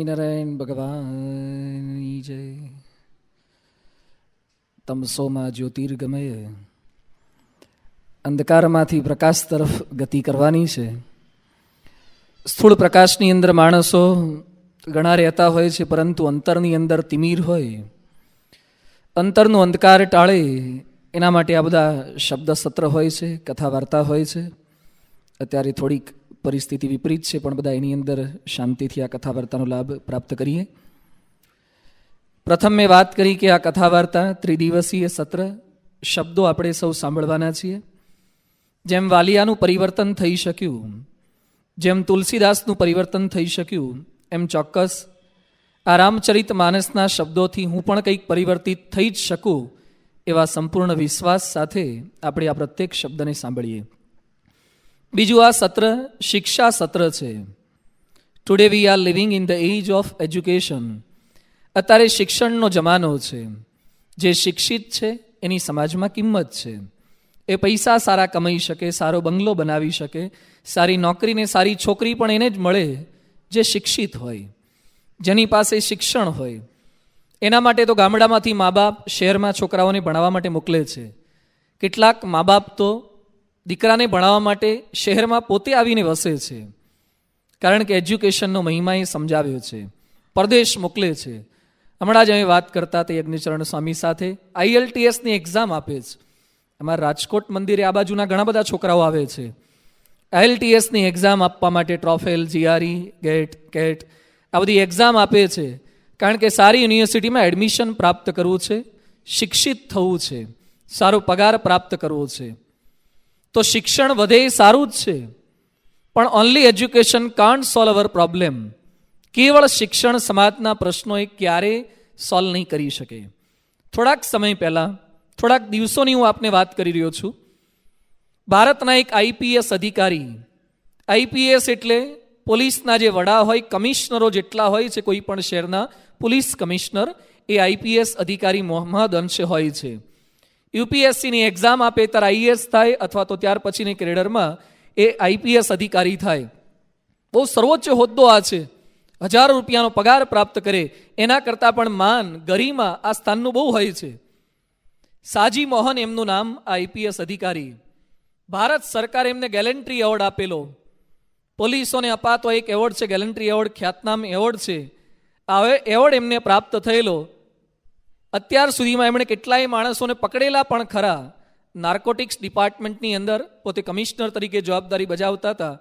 નારાયણ ભગવાનની જય. તમસોમાં જ્યોતિર્ગમય, અંધકારમાંથી પ્રકાશ તરફ ગતિ કરવાની છે. સ્થૂળ પ્રકાશની અંદર માણસો ઘણા રહેતા હોય છે, પરંતુ અંતરની અંદર તિમિર હોય. અંતરનું અંધકાર ટાળે એના માટે આ બધા શબ્દ સત્ર હોય છે, કથા વાર્તા હોય છે. અત્યારે થોડીક પરિસ્થિતિ વિપરીત છે, પણ બધા એની અંદર શાંતિથી આ કથા વાર્તાનો લાભ પ્રાપ્ત કરીએ. પ્રથમ મેં વાત કરી કે આ કથા વાર્તા ત્રિદિવસીય સત્ર, શબ્દો આપણે સૌ સાંભળવાના છીએ. જેમ વાલિયાનું પરિવર્તન થઈ શક્યું, જેમ તુલસીદાસનું પરિવર્તન થઈ શક્યું, એમ ચોક્કસ આ રામચરિત માનસના શબ્દોથી હું પણ કંઈક પરિવર્તિત થઈ જ શકું, એવા સંપૂર્ણ વિશ્વાસ સાથે આપણે આ પ્રત્યેક શબ્દને સાંભળીએ. બીજું, આ સત્ર શિક્ષા સત્ર છે. Today we are living in the age of education. અત્યારે શિક્ષણનો જમાનો છે. જે શિક્ષિત છે એની સમાજમાં કિંમત છે. એ પૈસા સારા કમાઈ શકે, સારો બંગલો બનાવી શકે, સારી નોકરીને સારી છોકરી પણ એને જ મળે જે શિક્ષિત હોય, જેની પાસે શિક્ષણ હોય. એના માટે તો ગામડામાંથી મા બાપ શહેરમાં છોકરાઓને ભણાવવા માટે મોકલે છે. કેટલાક મા બાપ તો દીકરાને ભણાવવા માટે શહેરમાં પોતે આવીને વસે છે, કારણ કે એજ્યુકેશનનો મહિમા એ સમજાવ્યો છે. પરદેશ મોકલે છે. હમણાં જ અમે વાત કરતા હતા યજ્ઞચરણ સ્વામી સાથે, IELTSની એક્ઝામ આપે છે. અમારા રાજકોટ મંદિરે આ બાજુના ઘણા બધા છોકરાઓ આવે છે. IELTSની એક્ઝામ આપવા માટે ટ્રોફેલ, GRE, ગેટ, કેટ આ બધી એક્ઝામ આપે છે, કારણ કે સારી યુનિવર્સિટીમાં એડમિશન પ્રાપ્ત કરવું છે, શિક્ષિત થવું છે, સારો પગાર પ્રાપ્ત કરવો છે. તો શિક્ષણ વધે એ સારું જ છે, પણ only education can't solve our problem. કેવળ શિક્ષણ સમાજના પ્રશ્નો એ ક્યારેય સોલ્વ નહીં કરી શકે. થોડાક સમય પહેલાં, થોડાક દિવસોની હું આપને વાત કરી રહ્યો છું. ભારતના એક IPS અધિકારી, IPS એટલે પોલીસના જે વડા હોય, કમિશનરો જેટલા હોય છે કોઈ પણ શહેરના પોલીસ કમિશનર, એ IPS અધિકારી મોહમ્મદ અંશે હોય છે. UPSCની એક્ઝામ આપે ત્યારે IAS થાય, અથવા તો ત્યાર પછીની કેડરમાં એ IPS અધિકારી થાય. બહુ સર્વોચ્ચ હોદ્દો આ છે. હજારો રૂપિયાનો પગાર પ્રાપ્ત કરે. એના કરતાં પણ માન, ગરિમા આ સ્થાનનું બહુ હોય છે. સાજી મોહન એમનું નામ, આ IPS અધિકારી. ભારત સરકારે એમને ગેલેન્ટ્રી એવોર્ડ આપેલો. પોલીસોને અપાતો એક એવોર્ડ છે, ગેલેન્ટ્રી એવોર્ડ, ખ્યાતનામ એવોર્ડ છે. આ એવોર્ડ એમને પ્રાપ્ત થયેલો. અત્યાર સુધીમાં એમણે કેટલાય માણસોને પકડેલા પણ ખરા. નાર્કોટિક્સ ડિપાર્ટમેન્ટની અંદર પોતે કમિશનર તરીકે જવાબદારી બજાવતા હતા.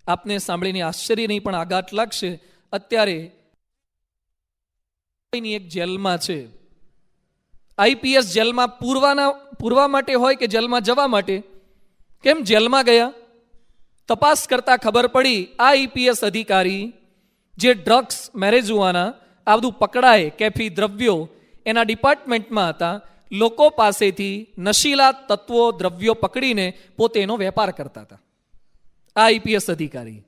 આપને સાંભળીને આશ્ચર્ય નહીં પણ આઘાત લાગશે. અત્યારે એક જેલમાં છે. IPS જેલમાં પૂરવા માટે હોય કે જેલમાં જવા માટે? કેમ જેલમાં ગયા? તપાસ કરતા ખબર પડી આ IPS અધિકારી જે ડ્રગ્સ, મેરેજુઆના આ બધું પકડાય, કેફી દ્રવ્યો એના ડિપાર્ટમેન્ટમાં હતા. લોકો પાસેથી નશીલા તત્વો, દ્રવ્યો પકડીને પોતે એનો વેપાર કરતા હતા. આ IPS અધિકારી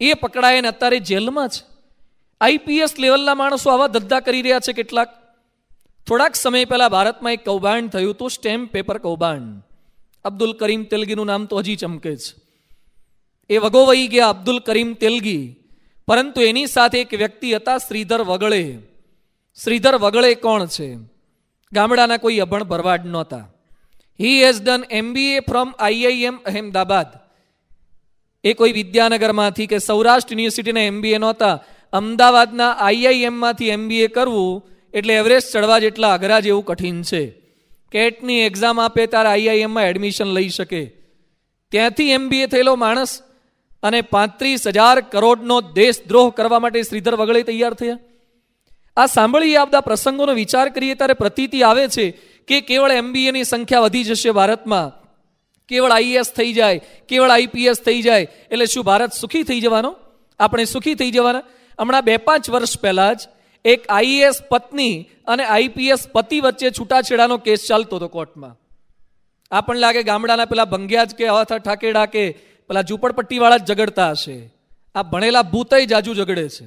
એ પકડાય ને અત્યારે જેલમાં છે. IPS લેવલના માણસો આવા ધંધા કરી રહ્યા છે કેટલાક. થોડાક સમય પહેલા ભારતમાં એક કૌભાંડ થયું હતું, સ્ટેમ્પ પેપર કૌભાંડ. અબ્દુલ કરીમ તેલગીનું નામ તો હજી ચમકે છે. એ વગો વહી ગયા અબ્દુલ કરીમ તેલગી, પરંતુ એની સાથે એક વ્યક્તિ હતા, શ્રીધર વગળે. શ્રીધર વગળે કોણ છે? ગામડાના કોઈ અભણ ભરવાડ નહોતા. He has done MBA from IIM Ahmedabad. એ કોઈ વિદ્યાનગરમાંથી કે સૌરાષ્ટ્ર યુનિવર્સિટીના MBA નહોતા. અમદાવાદના IIMમાંથી MBA કરવું એટલે એવરેસ્ટ ચડવા જેટલા અઘરા જેવું કઠિન છે. કેટની એક્ઝામ આપે ત્યારે IIMમાં એડમિશન લઈ શકે. ત્યાંથી MBA થયેલો માણસ અને 35,000 કરોડનો દેશદ્રોહ કરવા માટે શ્રીધર વગળે તૈયાર થયા. આ સાંભળીએ, આ બધા પ્રસંગોનો વિચાર કરીએ ત્યારે પ્રતીતિ આવે છે કે કેવળ MBAની સંખ્યા વધી જશે ભારતમાં, કેવળ IAS થઈ જાય, કેવળ IPS થઈ જાય એટલે શું ભારત સુખી થઈ જવાનો? આપણે સુખી થઈ જવાના? હમણાં 2-5 વર્ષ પહેલાં જ એક IAS પત્ની અને IPS પતિ વચ્ચે છૂટાછેડાનો કેસ ચાલતો હતો કોર્ટમાં. આપણને લાગે ગામડાના પેલા ભંગ્યા જ કે હવા ઠાકેડા કે પેલા ઝૂંપડપટ્ટીવાળા જ ઝઘડતા હશે. આ ભણેલા ભૂતય જાજુ ઝઘડે છે.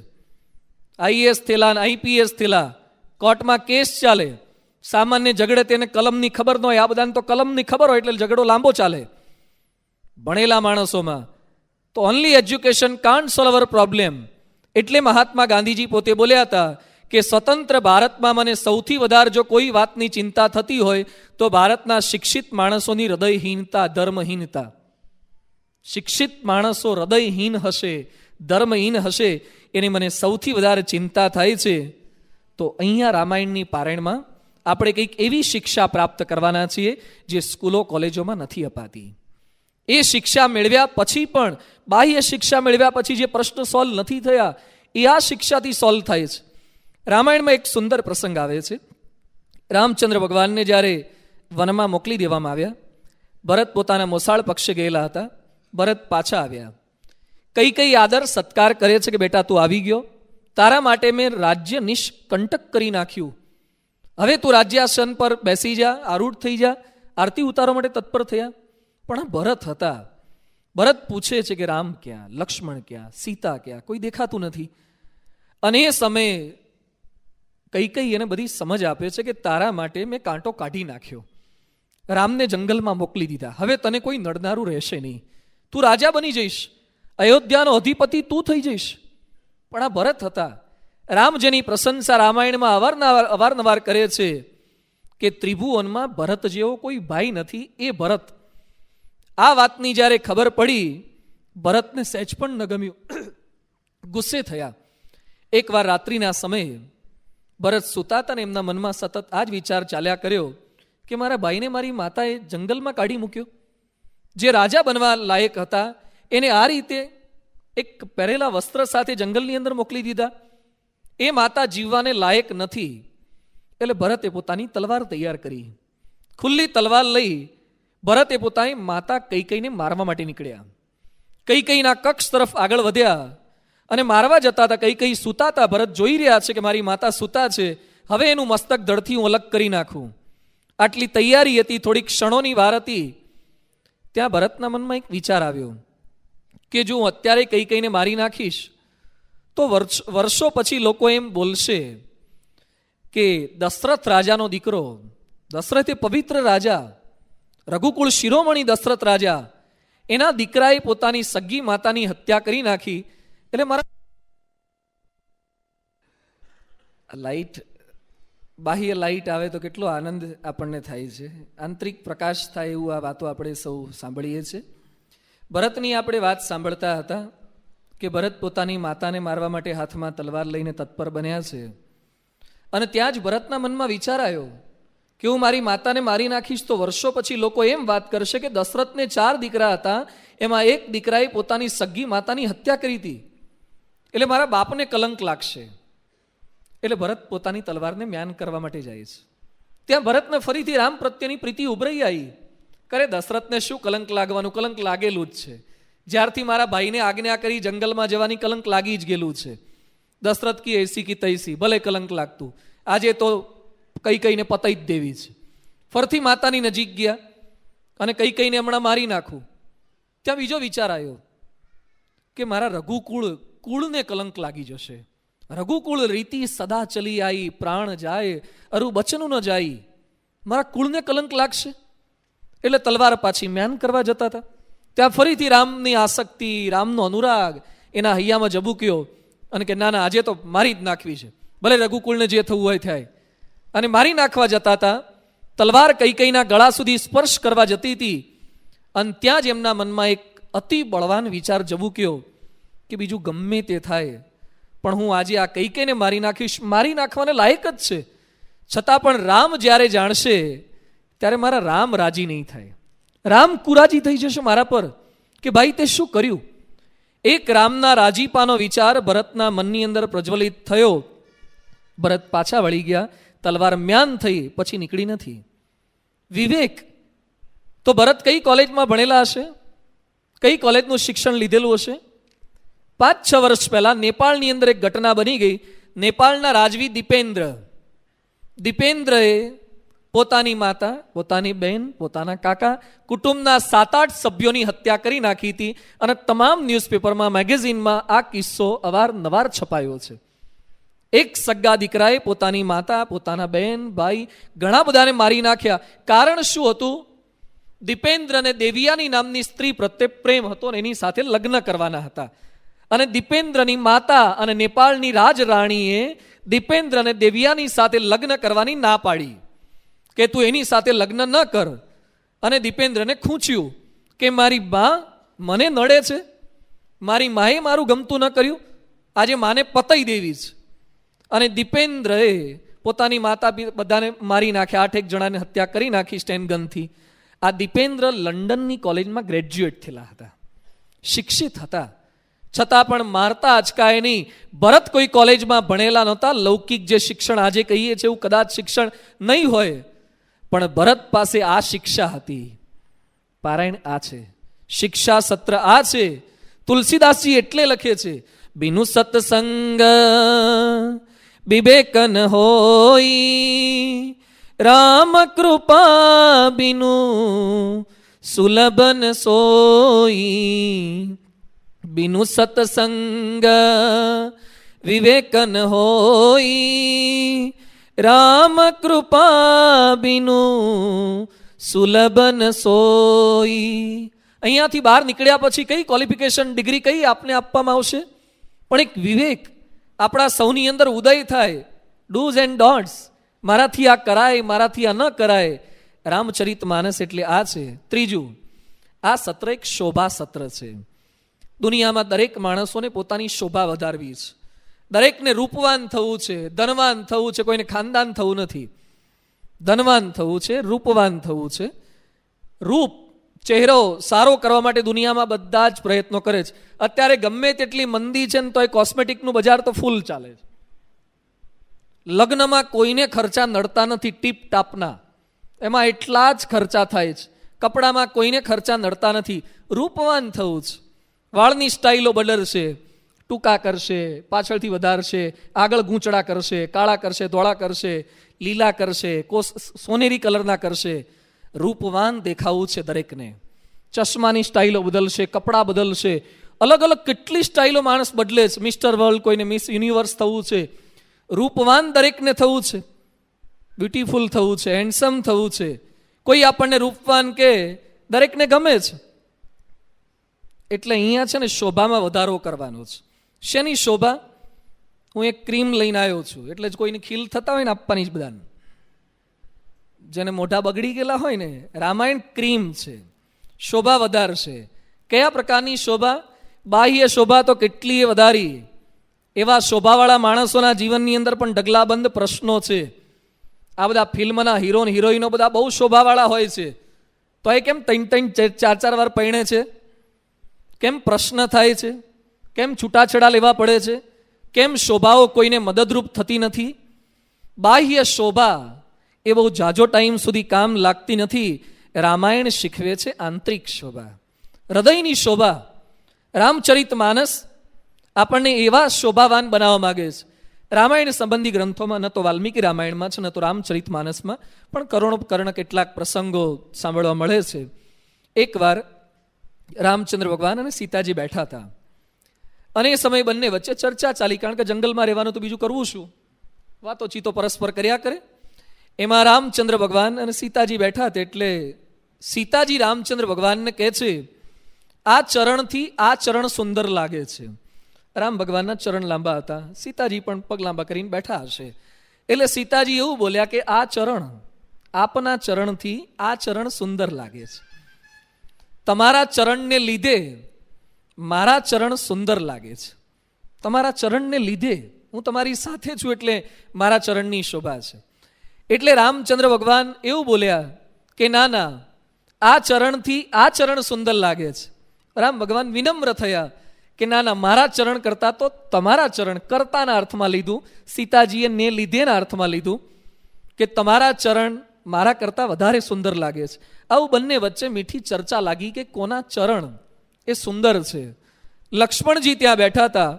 IAS થયેલા અને IPS થયેલા, કોર્ટમાં કેસ ચાલે. સામાન્ય ઝઘડે તેને કલમની ખબર ન હોય, આ બધાને તો કલમની ખબર હોય એટલે ઝઘડો લાંબો ચાલે. ભણેલા માણસોમાં તો only education can't solve our problem. એટલે મહાત્મા ગાંધીજી પોતે બોલ્યા હતા કે સ્વતંત્ર ભારતમાં મને સૌથી વધારે જો કોઈ વાતની ચિંતા થતી હોય તો ભારતના શિક્ષિત માણસોની હૃદયહીનતા, ધર્મહીનતા. શિક્ષિત માણસો હૃદયહીન હશે, ધર્મહીન હશે, એની મને સૌથી વધારે ચિંતા થાય છે. તો અહીંયા રામાયણની પારાયણમાં આપણે કંઈક એવી શિક્ષા પ્રાપ્ત કરવાના છીએ જે સ્કૂલો કોલેજોમાં નથી અપાતી. એ શિક્ષા મેળવ્યા પછી પણ, બાહ્ય શિક્ષા મેળવ્યા પછી જે પ્રશ્ન સોલ્વ નથી થયા એ આ શિક્ષાથી સોલ્વ થાય છે. રામાયણમાં એક સુંદર પ્રસંગ આવે છે. રામચંદ્ર ભગવાનને જ્યારે વનમાં મોકલી દેવામાં આવ્યા, ભરત પોતાના મોસાળ પક્ષે ગયેલા હતા, ભરત પાછા આવ્યા. કઈ કઈ આદર સત્કાર કરે છે કે બેટા તું આવી ગયો, તારા માટે મેં રાજ્ય નિષ્કંટક કરી નાખ્યું, હવે તું રાજ્યાસન પર બેસી જા, આરૂઢ થઈ જા. આરતી ઉતારવા માટે તત્પર થયા. પણ આ ભરત હતા. ભરત પૂછે છે કે રામ ક્યાં, લક્ષ્મણ ક્યાં, સીતા ક્યાં, કોઈ દેખાતું નથી. અને એ સમયે કઈ કઈ એને બધી સમજ આપે છે કે તારા માટે મેં કાંટો કાઢી નાખ્યો, રામને જંગલમાં મોકલી દીધા, હવે તને કોઈ નડનારું રહેશે નહીં, તું રાજા બની જઈશ, અયોધ્યાનો અધિપતિ તું થઈ જઈશ. પણ આ ભરત હતા. રામ જેની પ્રશંસા રામાયણમાં અવારનવાર કરે છે કે ત્રિભુવનમાં ભરત જેવો કોઈ ભાઈ નથી, એ ભરત. આ વાતની જ્યારે ખબર પડી, ભરતને સહેજ પણ ન ગમ્યું, ગુસ્સે થયા. એકવાર રાત્રિના સમયે ભરત સૂતા હતા ને એમના મનમાં સતત આ જ વિચાર ચાલ્યા કર્યો કે મારા ભાઈને મારી માતાએ જંગલમાં કાઢી મૂક્યો, જે રાજા બનવા લાયક હતા એને આ રીતે એક પહેરેલા વસ્ત્ર સાથે જંગલની અંદર મોકલી દીધા, એ માતા જીવવાને લાયક નથી. એટલે ભરતે પોતાની તલવાર તૈયાર કરી. ખુલ્લી તલવાર લઈ ભરતે પોતાની માતા કૈકેયીને મારવા માટે નીકળ્યા. કૈકેયીના કક્ષ તરફ આગળ વધ્યા અને મારવા જતા હતા. કૈકેયી સૂતા હતા. ભરત જોઈ રહ્યા છે કે મારી માતા સૂતા છે, હવે એનું મસ્તક ધડથી હું અલગ કરી નાખું. આટલી તૈયારી હતી, થોડી ક્ષણોની વાર હતી. ત્યાં ભરતના મનમાં એક વિચાર આવ્યો કે જો હું અત્યારે કૈકેયીને મારી નાખીશ તો વર્ષો પછી લોકો એમ બોલશે કે દશરથ રાજાનો દીકરો, દશરથ એ પવિત્ર રાજા, રઘુકુળ શિરોમણી દશરથ રાજા, એના દીકરાએ પોતાની સગી માતાની હત્યા કરી નાખી. એટલે મારા લાઈટ, બાહ્ય લાઈટ આવે તો કેટલો આનંદ આપણને થાય છે, આંતરિક પ્રકાશ થાય એવું આ વાતો આપણે સૌ સાંભળીએ છીએ. ભરતની આપણે વાત સાંભળતા હતા કે ભરત પોતાની માતાને મારવા માટે હાથમાં તલવાર લઈને તત્પર બન્યા છે. અને ત્યાં જ ભરતના મનમાં વિચાર આવ્યો કે હું મારી માતાને મારી નાખીશ તો વર્ષો પછી લોકો એમ વાત કરશે કે દશરથને 4 દીકરા હતા, એમાં એક દીકરાએ પોતાની સગી માતાની હત્યા કરી હતી, એટલે મારા બાપને કલંક લાગશે. એટલે ભરત પોતાની તલવારને મ્યાન કરવા માટે જાય છે. ત્યાં ભરતને ફરીથી રામ પ્રત્યેની પ્રીતિ ઉભરાઈ આવી. કરે દશરથને શું કલંક લાગવાનું, કલંક લાગેલું જ છે. જ્યારથી મારા ભાઈને આજ્ઞા કરી જંગલમાં જવાની, કલંક લાગી જ ગયેલું છે. દશરથ કી એસી કી તૈસી, ભલે કલંક લાગતું, આજે તો કૈકેયીને પતાઈ જ દેવી છે. ફરથી માતાની નજીક ગયા અને કૈકેયીને હમણાં મારી નાખું. ત્યાં બીજો વિચાર આવ્યો કે મારા રઘુકુળને કલંક લાગી જશે. રઘુકુળ રીતિ સદા ચલી આવી, પ્રાણ જાય અરુ બચનું ન જાય, મારા કુળને કલંક લાગશે. એટલે તલવાર પાછી મ્યાન કરવા જતા હતા. ત્યાં ફરીથી રામની આસક્તિ, રામનો અનુરાગ એના હૈયામાં જબૂક્યો અને કે ના ના, આજે તો મારી જ નાખવી છે, ભલે રઘુકુળને જે થવું હોય થાય. અને મારી નાખવા જતા હતા. તલવાર કૈકેયીના ગળા સુધી સ્પર્શ કરવા જતી હતી. અને ત્યાં જ એમના મનમાં એક અતિ બળવાન વિચાર જબૂક્યો કે બીજું ગમે તે થાય પણ હું આજે આ કૈકેયીને મારી નાખીશ, મારી નાખવાને લાયક જ છે. છતાં પણ રામ જ્યારે જાણશે ત્યારે મારા રામ રાજી નહીં થાય, રામ કુરાજી થઈ જશે મારા પર કે ભાઈ તે શું કર્યું. એક રામના રાજીપાનો વિચાર ભરતના મનની અંદર પ્રજ્વલિત થયો. ભરત પાછા વળી ગયા, તલવાર મ્યાન થઈ, પછી નીકળી નથી. વિવેક તો ભરત કઈ કોલેજમાં ભણેલા હશે, કઈ કોલેજનું શિક્ષણ લીધેલું હશે. 5-6 વર્ષ પહેલા નેપાળની અંદર એક ઘટના બની ગઈ. નેપાળના રાજવી દીપેન્દ્રએ પોતાની માતા, પોતાની બહેન, પોતાના કાકા, કુટુંબના 7-8 સભ્યોની હત્યા કરી નાખી હતી. અને તમામ ન્યૂઝપેપરમાં, મેગેઝિનમાં આ કિસ્સો અવારનવાર છપાયો છે. એક સગા દીકરાએ પોતાની માતા, પોતાના બહેન, ભાઈ, ઘણા બધાને મારી નાખ્યા. કારણ શું હતું? દીપેન્દ્રને દેવિયાની નામની સ્ત્રી પ્રત્યે પ્રેમ હતો અને એની સાથે લગ્ન કરવાના હતા. અને દીપેન્દ્રની માતા અને નેપાળની રાજરાણીએ દીપેન્દ્રને દેવિયાની સાથે લગ્ન કરવાની ના પાડી કે તું એની સાથે લગ્ન ન કર. અને દીપેન્દ્રને ખૂંચ્યું કે મારી બા મને નડે છે, મારી માએ મારું ગમતું ન કર્યું, આજે માને પતાઈ દેવી છે. અને દીપેન્દ્રએ પોતાની માતા બધાને મારી નાખ્યા, 8 જણાને હત્યા કરી નાખી સ્ટેનગનથી. આ દીપેન્દ્ર લંડનની કોલેજમાં ગ્રેજ્યુએટ થયેલા હતા, શિક્ષિત હતા, છતાં પણ મારતા અચકાય નહીં. ભરત કોઈ કોલેજમાં ભણેલા નહોતા, લૌકિક જે શિક્ષણ આજે કહીએ છીએ એવું કદાચ શિક્ષણ નહીં હોય, પણ ભરત પાસે આ શિક્ષા હતી. પારાયણ આ છે, શિક્ષા સત્ર આ છે. તુલસીદાસજી એટલે લખે છે, બિનુ સત્સંગ વિવેકન હોય, રામ કૃપા બિનુ સુલભન સોઈ. બિનુ સત્સંગ વિવેકન હોય, રામ કૃપા બિનુ સુલભન સોઈ. અહીંયાથી બહાર નીકળ્યા પછી કઈ ક્વોલિફિકેશન, ડિગ્રી કઈ આપને આપવામાં આવશે? પણ એક વિવેક આપણા સૌની અંદર ઉદય થાય. ડૂઝ એન્ડ ડોન્ટ્સ, મારાથી આ કરાય, મારાથી આ ન કરાય. રામચરિત માનસ એટલે આ છે. ત્રીજું, આ સત્ર એક શોભા સત્ર છે. દુનિયામાં દરેક માણસોને પોતાની શોભા વધારવી છે, દરેકને રૂપવાન થવું છે, ધનવાન થવું છે, કોઈને ખાનદાન થવું નથી. ધનવાન થવું છે, રૂપવાન થવું છે. રૂપ, ચહેરો સારો કરવા માટે દુનિયામાં બધા જ પ્રયત્નો કરે છે. અત્યારે ગમે તેટલી મંદી છે ને તો એ કોસ્મેટિકનું બજાર તો ફૂલ ચાલે છે. લગ્નમાં કોઈને ખર્ચા નડતા નથી, ટીપ ટાપના, એમાં એટલા જ ખર્ચા થાય છે. કપડામાં કોઈને ખર્ચા નડતા નથી. રૂપવાન થવું છે. વાળની સ્ટાઇલો બદલશે, ટૂંકા કરશે, પાછળથી વધારશે, આગળ ગૂંચડા કરશે, કાળા કરશે, ધોળા કરશે, લીલા કરશે, સોનેરી કલરના કરશે. રૂપવાન દેખાવું છે દરેકને. ચશ્માની સ્ટાઇલો બદલશે, કપડાં બદલશે, અલગ અલગ કેટલી સ્ટાઇલો માણસ બદલે છે. મિસ્ટર વર્લ્ડ, કોઈને મિસ યુનિવર્સ થવું છે. રૂપવાન દરેકને થવું છે, બ્યુટીફુલ થવું છે, હેન્ડસમ થવું છે. કોઈ આપણને રૂપવાન કે દરેકને ગમે છે. એટલે અહીંયા છે ને શોભામાં વધારો કરવાનો છે. શેની શોભા? હું એક ક્રીમ લઈને આવ્યો છું, એટલે જ કોઈને ખીલ થતા હોય ને આપવાની જ બધાને, જેને મોઢા બગડી ગયેલા હોય ને, રામાયણ ક્રીમ છે, શોભા વધારશે. કયા પ્રકારની શોભા? બાહ્ય શોભા તો કેટલીય વધારી. એવા શોભાવાળા માણસોના જીવનની અંદર પણ ઢગલાબંધ પ્રશ્નો છે. આ બધા ફિલ્મના હીરો હિરોઈનો બધા બહુ શોભાવાળા હોય છે, તો એ કેમ 3-4 વાર પરણે છે? કેમ પ્રશ્ન થાય છે? કેમ છૂટાછેડા લેવા પડે છે? કેમ શોભાઓ કોઈને મદદરૂપ થતી નથી? બાહ્ય શોભા એ બહુ જાજો ટાઈમ સુધી કામ લાગતી નથી. રામાયણ શીખવે છે આંતરિક શોભા, હૃદયની શોભા. રામચરિત માનસ આપણને એવા શોભાવાન બનાવવા માંગે છે. રામાયણ સંબંધી ગ્રંથોમાં, ન તો વાલ્મીકી રામાયણમાં છે, ન તો રામચરિત માનસમાં, પણ કરુણ કેટલાક પ્રસંગો સાંભળવા મળે છે. એકવાર રામચંદ્ર ભગવાન અને સીતાજી બેઠા હતા, અને એ સમય બંને વચ્ચે ચર્ચા ચાલી, કારણ કે જંગલમાં રહેવાનું તો બીજું કરવું શું, વાતોચીતો પરસ્પર કર્યા કરે. એમાં રામચંદ્ર ભગવાન અને સીતાજી બેઠા હતા, એટલે સીતાજી રામચંદ્ર ભગવાનને કહે છે, આ ચરણથી આ ચરણ સુંદર લાગે છે. રામ ભગવાનના ચરણ લાંબા હતા, સીતાજી પણ પગ લાંબા કરીને બેઠા હશે. એટલે સીતાજી એવું બોલ્યા કે આ ચરણ, આપના ચરણથી આ ચરણ સુંદર લાગે છે. તમારા ચરણને લીધે મારા ચરણ સુંદર લાગે છે. તમારા ચરણને લીધે હું તમારી સાથે છું, એટલે મારા ચરણની શોભા છે. એટલે રામચંદ્ર ભગવાન એવું બોલ્યા કે ના ના, આ ચરણથી આ ચરણ સુંદર લાગે છે. રામ ભગવાન વિનમ્ર થયા કે ના ના, મારા ચરણ કરતા તો તમારા ચરણ, કરતાના અર્થમાં લીધું, સીતાજીએ ને લીધેના અર્થમાં લીધું કે તમારા ચરણ મારા કરતા વધારે સુંદર લાગે છે. આવું બંને વચ્ચે મીઠી ચર્ચા લાગી કે કોના ચરણ એ સુંદર છે. લક્ષ્મણજી ત્યાં બેઠા હતા,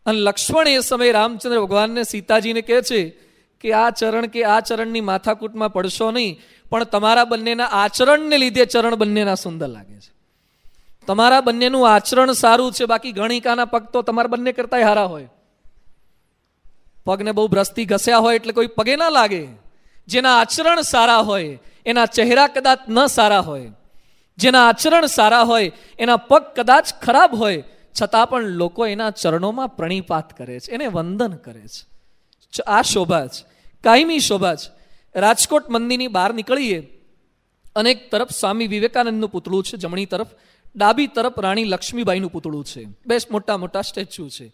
અને લક્ષ્મણ એ સમયે રામચંદ્ર ભગવાનને સીતાજીને કહે છે કે આ ચરણની માથાકૂટમાં પડશો નહીં, પણ તમારા બંનેના આચરણને લીધે ચરણ બંનેના સુંદર લાગે છે. તમારા બંનેનું આચરણ સારું છે, બાકી ગણિકાના પગ તો તમારા બંને કરતા હારા હોય. પગને બહુ બ્રસ્તી ઘસ્યા હોય એટલે કોઈ પગે ના લાગે. જેના આચરણ સારા હોય એના ચહેરા કદાચ ન સારા હોય, જેના આચરણ સારા હોય એના પગ કદાચ ખરાબ હોય, છતાં પણ લોકો એના ચરણોમાં પ્રણિપાત કરે છે, એને વંદન કરે છે. આ શોભા છે, કાયમી શોભા છે. રાજકોટ મંદિરની બહાર નીકળીએ, અનેક તરફ સ્વામી વિવેકાનંદનું પૂતળું છે, જમણી તરફ, ડાબી તરફ રાણી લક્ષ્મીબાઈનું પૂતળું છે. બેસ્ટ મોટા મોટા સ્ટેચ્યુ છે.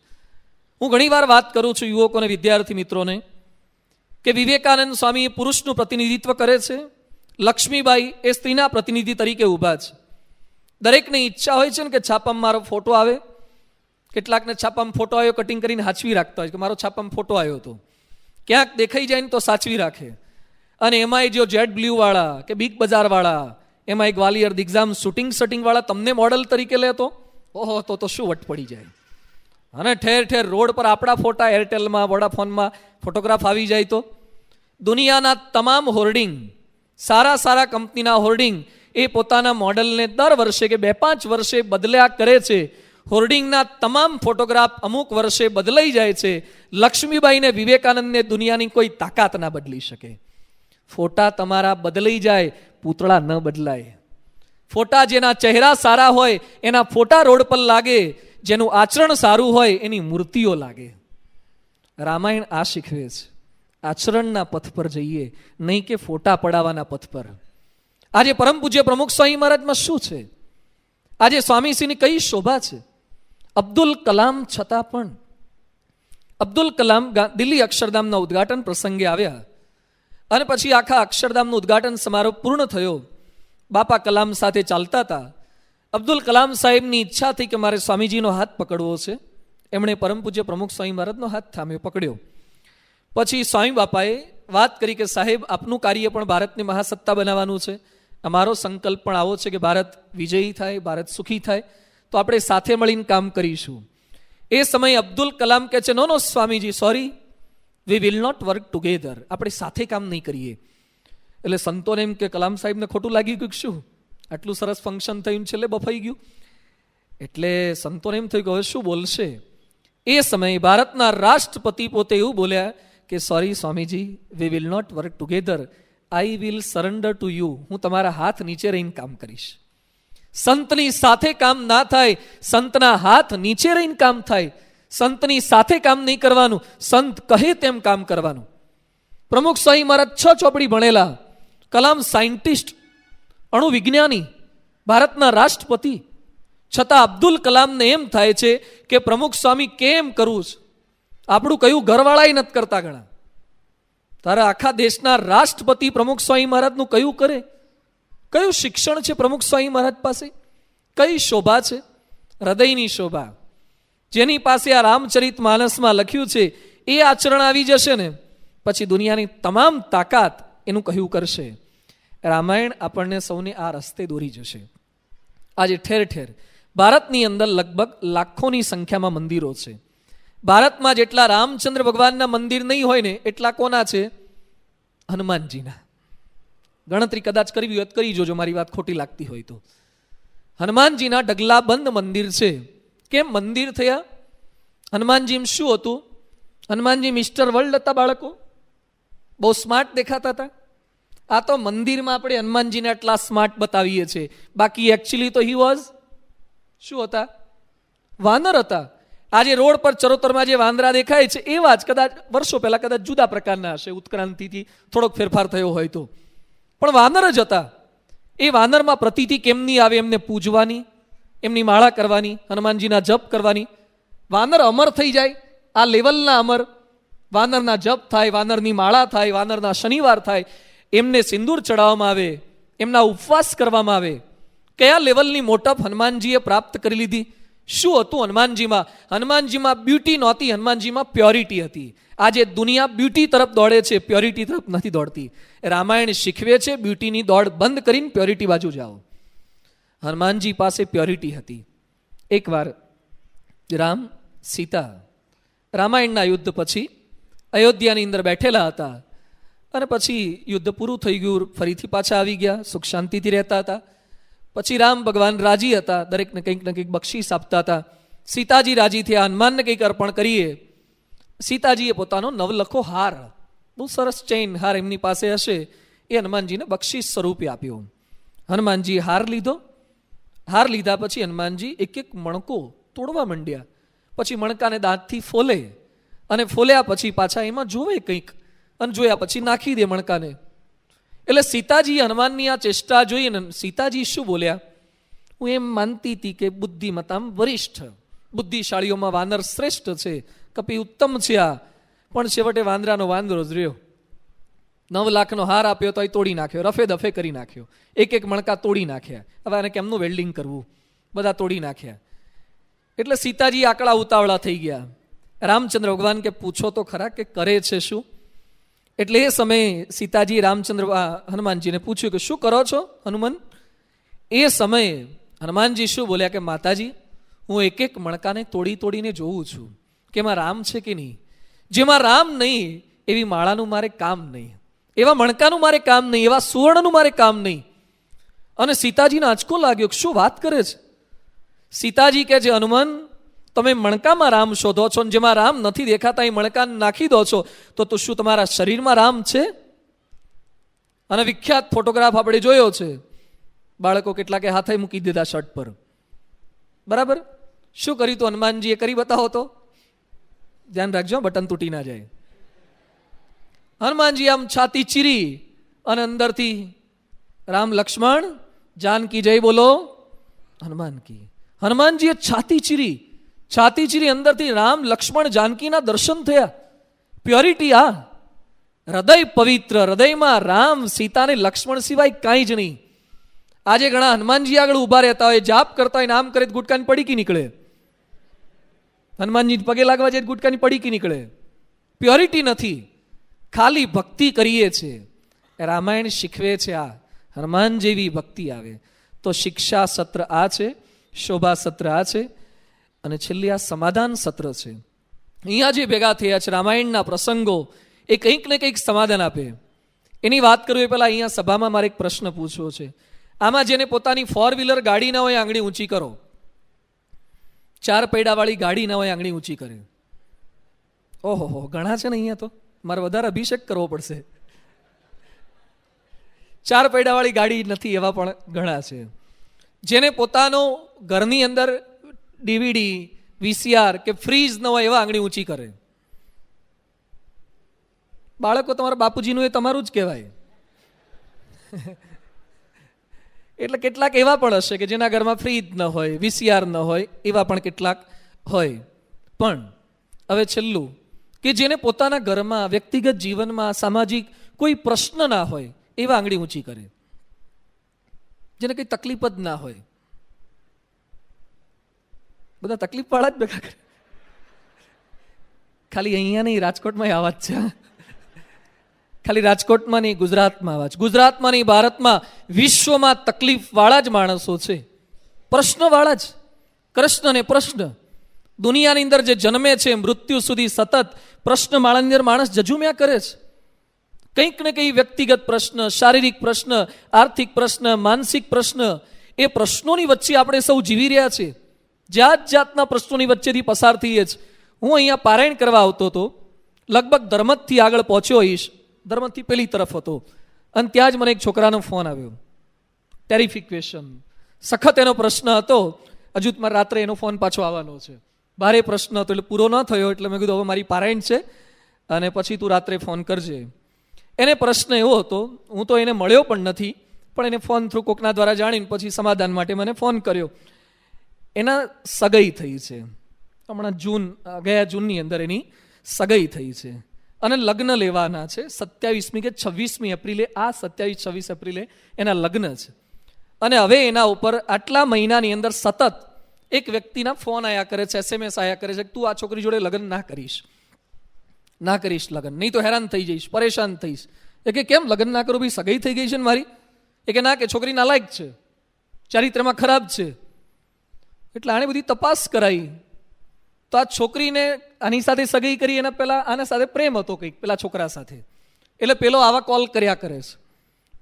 હું ઘણીવાર વાત કરું છું યુવકોને, વિદ્યાર્થી મિત્રોને, કે વિવેકાનંદ સ્વામી એ પુરુષનું પ્રતિનિધિત્વ કરે છે, લક્ષ્મીબાઈ એ સ્ત્રીના પ્રતિનિધિ તરીકે ઊભા છે. દરેકની ઈચ્છા હોય છે ને કે છાપામાં મારો ફોટો આવે. કેટલાકને છાપામાં ફોટો આવ્યો કટિંગ કરીને સાચવી રાખતા હોય કે મારો છાપામાં ફોટો આવ્યો હતો. ક્યાંક દેખાઈ જાય ને તો સાચવી રાખે. અને એમાંય જો જેટ બ્લુ વાળા કે બિગ બજાર વાળા, એમાં એક ગ્વાલિયર દિગ્ઝામ શૂટિંગ વાળા તમને મોડલ તરીકે લેતો, ઓહો, તો શું વટ પડી જાય. અને ઠેર ઠેર રોડ પર આપણા ફોટા, એરટેલમાં, વોડાફોનમાં ફોટોગ્રાફ આવી જાય તો દુનિયાના તમામ હોર્ડિંગ, સારા સારા કંપનીના હોર્ડિંગ એ પોતાના મોડલને દર વર્ષે કે 2-5 વર્ષે બદલ્યા કરે છે. હોર્ડિંગના તમામ ફોટોગ્રાફ અમુક વર્ષે બદલાઈ જાય છે. લક્ષ્મીબાઈને, વિવેકાનંદને દુનિયાની કોઈ તાકાત ના બદલી શકે. ફોટા તમારા બદલાઈ જાય, પૂતળા ન બદલાય. ફોટા જેના ચહેરા સારા હોય એના ફોટા રોડ પર લાગે, જેનું આચરણ સારું હોય એની મૂર્તિઓ લાગે. રામાયણ આ શીખવે છે, આચરણના પથ પર જઈએ, નહીં કે ફોટા પડાવવાના પથ પર. આજે પરમ પૂજ્ય પ્રમુખ સ્વામી મહારાજમાં શું છે? આજે સ્વામીશ્રીની કઈ શોભા છે? અબ્દુલ કલામ છતાં પણ અબ્દુલ કલામ દિલ્હી અક્ષરધામના ઉદ્ઘાટન પ્રસંગે આવ્યા અને પછી આખા અક્ષરધામનું ઉદ્ઘાટન સમારોહ પૂર્ણ થયો. બાપા કલામ સાથે ચાલતા હતા. અબ્દુલ કલામ સાહેબની ઈચ્છા થઈ કે મારે સ્વામીજીનો હાથ પકડવો છે. એમણે પરમ પૂજ્ય પ્રમુખ સ્વામી મહારાજનો હાથ થામ્યો, પકડ્યો. પછી સ્વામી બાપાએ વાત કરી કે સાહેબ, આપનું કાર્ય પણ ભારતની મહાસત્તા બનાવવાનું છે. અમારો સંકલ્પ પણ આવો છે કે ભારત વિજયી થાય, ભારત સુખી થાય, તો આપણે સાથે મળીને કામ કરીશું. એ સમયે અબ્દુલ કલામ કહે છે, no Swamiji, sorry, we will not work together. આપણે સાથે કામ નહીં કરીએ. એટલે સંતોને એમ કે કલામ સાહેબને ખોટું લાગી ગયું, શું આટલું સરસ ફંક્શન થયું, છેલ્લે બફાઈ ગયું. એટલે સંતોને એમ થયું કે હવે શું બોલશે. એ સમયે ભારતના રાષ્ટ્રપતિ પોતે એવું બોલ્યા કે sorry Swamiji, we will not work together, I will surrender to you. હું તમારા હાથ નીચે રહીને કામ કરીશ. સંતની સાથે કામ ના થાય, સંતના હાથ નીચે રહીને કામ થાય. સંતની સાથે કામ નહીં કરવાનું, સંત કહે તેમ કામ કરવાનું. પ્રમુખ સ્વામી મહારાજ 6 ચોપડી ભણેલા, કલામ સાયન્ટિસ્ટ, અણુ વિજ્ઞાની, ભારતના રાષ્ટ્રપતિ, છતાં અબ્દુલ કલામને એમ થાય છે કે પ્રમુખ સ્વામી કેમ કરવું છે. આપણું કયું ઘરવાળા નથી કરતા ઘણા. તારે આખા દેશના રાષ્ટ્રપતિ પ્રમુખ સ્વામી મહારાજનું કયું કરે? કયું શિક્ષણ છે પ્રમુખ સ્વામી મહારાજ પાસે? કઈ શોભા છે? હૃદયની શોભા. જેની પાસે આ રામચરિત માનસમાં લખ્યું છે એ આચરણ આવી જશે ને, પછી દુનિયાની તમામ તાકાત એનું કહ્યું કરશે. રામાયણ આપણને સૌને આ રસ્તે દોરી જશે. આજે ઠેર ઠેર ભારતની અંદર લગભગ લાખોની સંખ્યામાં મંદિરો છે. ભારતમાં જેટલા રામચંદ્ર ભગવાનના મંદિર નહીં હોય ને, એટલા કોના છે? હનુમાનજીના. ગણતરી કદાચ કરવી હોય કરી જોજો, મારી વાત ખોટી લાગતી હોય તો. હનુમાનજીના ડગલાબંધ મંદિર છે. કેમ મંદિર થયા? હનુમાનજી શું હતું? હનુમાનજી મિસ્ટર વર્લ્ડ હતા બાળકો, બહુ સ્માર્ટ દેખાતા હતા. આ તો મંદિરમાં આપણે હનુમાનજીને આટલા સ્માર્ટ બતાવીએ છીએ, બાકી એકચ્યુઅલી તો હી વોઝ શું હતા? વાનર હતા. આજે રોડ પર ચરોતરમાં જે વાંદરા દેખાય છે એવા જ કદાચ વર્ષો પહેલા કદાચ જુદા પ્રકારના હશે, ઉત્ક્રાંતિથી થોડોક ફેરફાર થયો હોય તો, પણ વાનર જ હતા. એ વાનરમાં પ્રતીતિ કેમની આવે? એમને પૂજવાની, એમની માળા કરવાની, હનુમાનજીના જપ કરવાની. વાનર અમર થઈ જાય, આ લેવલના અમર. વાનરના જપ થાય, વાનરની માળા થાય, વાનરના શનિવાર થાય, એમને સિંદૂર ચડાવવામાં આવે, એમના ઉપવાસ કરવામાં આવે. કયા લેવલની મોટપ હનુમાનજીએ પ્રાપ્ત કરી લીધી? શું હતું હનુમાનજીમાં? હનુમાનજીમાં બ્યુટી નહોતી, હનુમાનજીમાં પ્યોરિટી હતી. આજે દુનિયા બ્યુટી તરફ દોડે છે, પ્યોરિટી તરફ નથી દોડતી. રામાયણ શીખવે છે બ્યુટીની દોડ બંધ કરીને પ્યોરિટી બાજુ જાઓ. હનુમાનજી પાસે પ્યોરિટી હતી. એકવાર રામ સીતા રામાયણના યુદ્ધ પછી અયોધ્યાની અંદર બેઠેલા હતા અને પછી યુદ્ધ પૂરું થઈ ગયું, ફરીથી પાછા આવી ગયા, સુખ શાંતિથી રહેતા હતા. પછી રામ ભગવાન રાજી હતા, દરેકને કંઈક ને કંઈક બક્ષીસ આપતા હતા. સીતાજી રાજી થયા, હનુમાનને કંઈક અર્પણ કરીએ. સીતાજીએ પોતાનો નવલખો હાર, બહુ સરસ ચેઇન હાર એમની પાસે હશે, એ હનુમાનજીને બક્ષીસ સ્વરૂપે આપ્યો. હનુમાનજીએ હાર લીધો. હાર લીધા પછી હનુમાનજી એક એક મણકો તોડવા માંડ્યા. પછી મણકાને દાંતથી ફોલે અને ફોલ્યા પછી પાછા એમાં જોવે કંઈક અને જોયા પછી નાખી દે મણકાને. એટલે સીતાજી હનુમાનની આ ચેષ્ટા જોઈને સીતાજી શું બોલ્યા? હું એમ માનતી હતી કે બુદ્ધિમતામ વરિષ્ઠ, બુદ્ધિશાળીઓમાં વાનર શ્રેષ્ઠ છે, કપી ઉત્તમ છે આ, પણ છેવટે વાંદરાનો વાંદરો જ રહ્યો. 9 લાખનો હાર આપ્યો તો એ તોડી નાખ્યો, રફે દફે કરી નાખ્યો, એક એક મણકા તોડી નાખ્યા. હવે આને કેમનું વેલ્ડિંગ કરવું, બધા તોડી નાખ્યા. એટલે સીતાજી આકડા ઉતાવળા થઈ ગયા. રામચંદ્ર ભગવાન કે પૂછો તો ખરા કે કરે છે શું? એટલે એ સમયે સીતાજી હનુમાનજીને પૂછ્યું કે શું કરો છો હનુમાન? એ સમયે હનુમાનજી શું બોલ્યા કે માતાજી, હું એક એક મણકાને તોડી તોડીને જોઉં છું કે એમાં રામ છે કે નહીં. જેમાં રામ નહીં એવી માળાનું મારે કામ નહીં, એવા મણકાનું મારે કામ નહીં, એવા સુવર્ણનું મારે કામ નહીં. અને સીતાજીને આંચકો લાગ્યો કે શું વાત કરે છે? સીતાજી કહે છે હનુમાન, તમે મણકામાં રામ શોધો છો અને જેમાં રામ નથી દેખાતા એ મણકા નાખી દો છો, તો શું તમારા શરીરમાં રામ છે? અને વિખ્યાત ફોટોગ્રાફ આપણે જોયો છે, બાળકો કેટલાકે હાથે મૂકી દીધા શર્ટ પર. બરાબર? શું કર્યું તો હનુમાનજીએ કરી બતાવો તો? ધ્યાન રાખજો, બટન તૂટી ના જાય. હનુમાનજી આમ છાતી ચીરી અને અંદરથી રામ લક્ષ્મણ જાનકી જય બોલો હનુમાન કી. હનુમાનજીએ છાતી ચીરી અંદરથી રામ લક્ષ્મણ જાનકીના દર્શન થયા. પ્યોરિટી આ હૃદય પવિત્ર, હૃદયમાં રામ સીતાને લક્ષ્મણ સિવાય કાંઈ જ નહીં. આજે ઘણા હનુમાનજી આગળ ઊભા રહેતા હોય, જાપ કરતા હોય, નામ કરે ગુટકાની પડીકી નીકળે, હનુમાનજી પગે લાગવા જાય ગુટકાની પડીકી નીકળે. પ્યોરિટી નથી, ખાલી ભક્તિ કરીએ છીએ. રામાયણ શીખવે છે આ, હનુમાન જેવી ભક્તિ આવે. તો શિક્ષા સત્ર આ છે, શોભા સત્ર આ છે, અને છેલ્લી આ સમાધાન સત્ર છે. અહીંયા જે ભેગા થયા છે રામાયણના પ્રસંગો, એ કંઈક ને કંઈક સમાધાન આપે. એની વાત કરું એ પહેલાં અહીંયા સભામાં મારે એક પ્રશ્ન પૂછવો છે. આમાં જેને પોતાની 4-વ્હીલર ગાડી ના હોય આંગળી ઊંચી કરો. 4 પૈડાવાળી ગાડી ના હોય આંગળી ઊંચી કરે. ઓહો, ઘણા છે ને અહીંયા, તો મારે વધારે અભિષેક કરવો પડશે. 4 પૈડાવાળી ગાડી નથી એવા પણ ઘણા છે. જેને પોતાનો ઘરની અંદર DVD, VCR કે ફ્રીજ ન હોય એવા આંગળી ઊંચી કરે. બાળકો તમારા બાપુજીનું એ તમારું જ કહેવાય. એટલે કેટલાક એવા પણ હશે કે જેના ઘરમાં ફ્રીજ ન હોય, VCR ન હોય, એવા પણ કેટલાક હોય. પણ હવે છેલ્લું કે જેને પોતાના ઘરમાં, વ્યક્તિગત જીવનમાં, સામાજિક કોઈ પ્રશ્ન ના હોય એવા આંગળી ઊંચી કરે. જેને કંઈ તકલીફ જ ના હોય. બધા તકલીફ વાળા જ ભેગા કરે. ખાલી અહીંયા નહીં, રાજકોટમાં આવાજ છે. ખાલી રાજકોટમાં નહીં, ગુજરાતમાં આવાજ, ગુજરાતમાં નહીં, ભારતમાં, વિશ્વમાં તકલીફ વાળા જ માણસો છે, પ્રશ્ન વાળા જ. કૃષ્ણ ને પ્રશ્ન, દુનિયાની અંદર જે જન્મે છે મૃત્યુ સુધી સતત પ્રશ્ન માળાની અંદર માણસ જજુમ્યા કરે છે. કંઈક ને કંઈ વ્યક્તિગત પ્રશ્ન, શારીરિક પ્રશ્ન, આર્થિક પ્રશ્ન, માનસિક પ્રશ્ન, એ પ્રશ્નોની વચ્ચે આપણે સૌ જીવી રહ્યા છીએ. જાતના પ્રશ્નોની વચ્ચેથી પસાર થઈએ જ. હું અહીંયા પારાયણ કરવા આવતો હતો, લગભગ ધર્મતથી આગળ પહોંચ્યો હોઈશ, ધર્મતથી પેલી તરફ હતો, અને ત્યાં જ મને એક છોકરાનો ફોન આવ્યો. ટેરિફિક ક્વેશ્ચન, સખત એનો પ્રશ્ન હતો. હજુ મારે રાત્રે એનો ફોન પાછો આવવાનો છે. ભારે પ્રશ્ન હતો, એટલે પૂરો ન થયો, એટલે મેં કીધું હવે મારી પારાયણ છે અને પછી તું રાત્રે ફોન કરજે. એને પ્રશ્ન એવો હતો, હું તો એને મળ્યો પણ નથી, પણ એને ફોન થ્રુ કોકના દ્વારા જાણીને પછી સમાધાન માટે મને ફોન કર્યો. એના સગાઈ થઈ છે હમણાં ગયા જૂનની અંદર એની સગાઈ થઈ છે અને લગ્ન લેવાના છે 27મી કે 26મી એપ્રિલે. આ 27-26 એપ્રિલે એના લગ્ન છે. અને હવે એના ઉપર આટલા મહિનાની અંદર સતત એક વ્યક્તિના ફોન આવ્યા કરે છે, SMS આવ્યા કરે છે કે તું આ છોકરી જોડે લગ્ન ના કરીશ લગ્ન, નહીં તો હેરાન થઈ જઈશ, પરેશાન થઈશ. એ કે કેમ લગ્ન ના કરું, ભાઈ સગાઈ થઈ ગઈ છે ને મારી? એ કે ના, કે છોકરી નાલાયક છે, ચારિત્રમાં ખરાબ છે. એટલે આને બધી તપાસ કરાઈ તો આ છોકરીને આની સાથે સગાઈ કરી, એના પહેલા આના સાથે પ્રેમ હતો કંઈક પેલા છોકરા સાથે. એટલે પેલો આવા કોલ કર્યા કરે છે,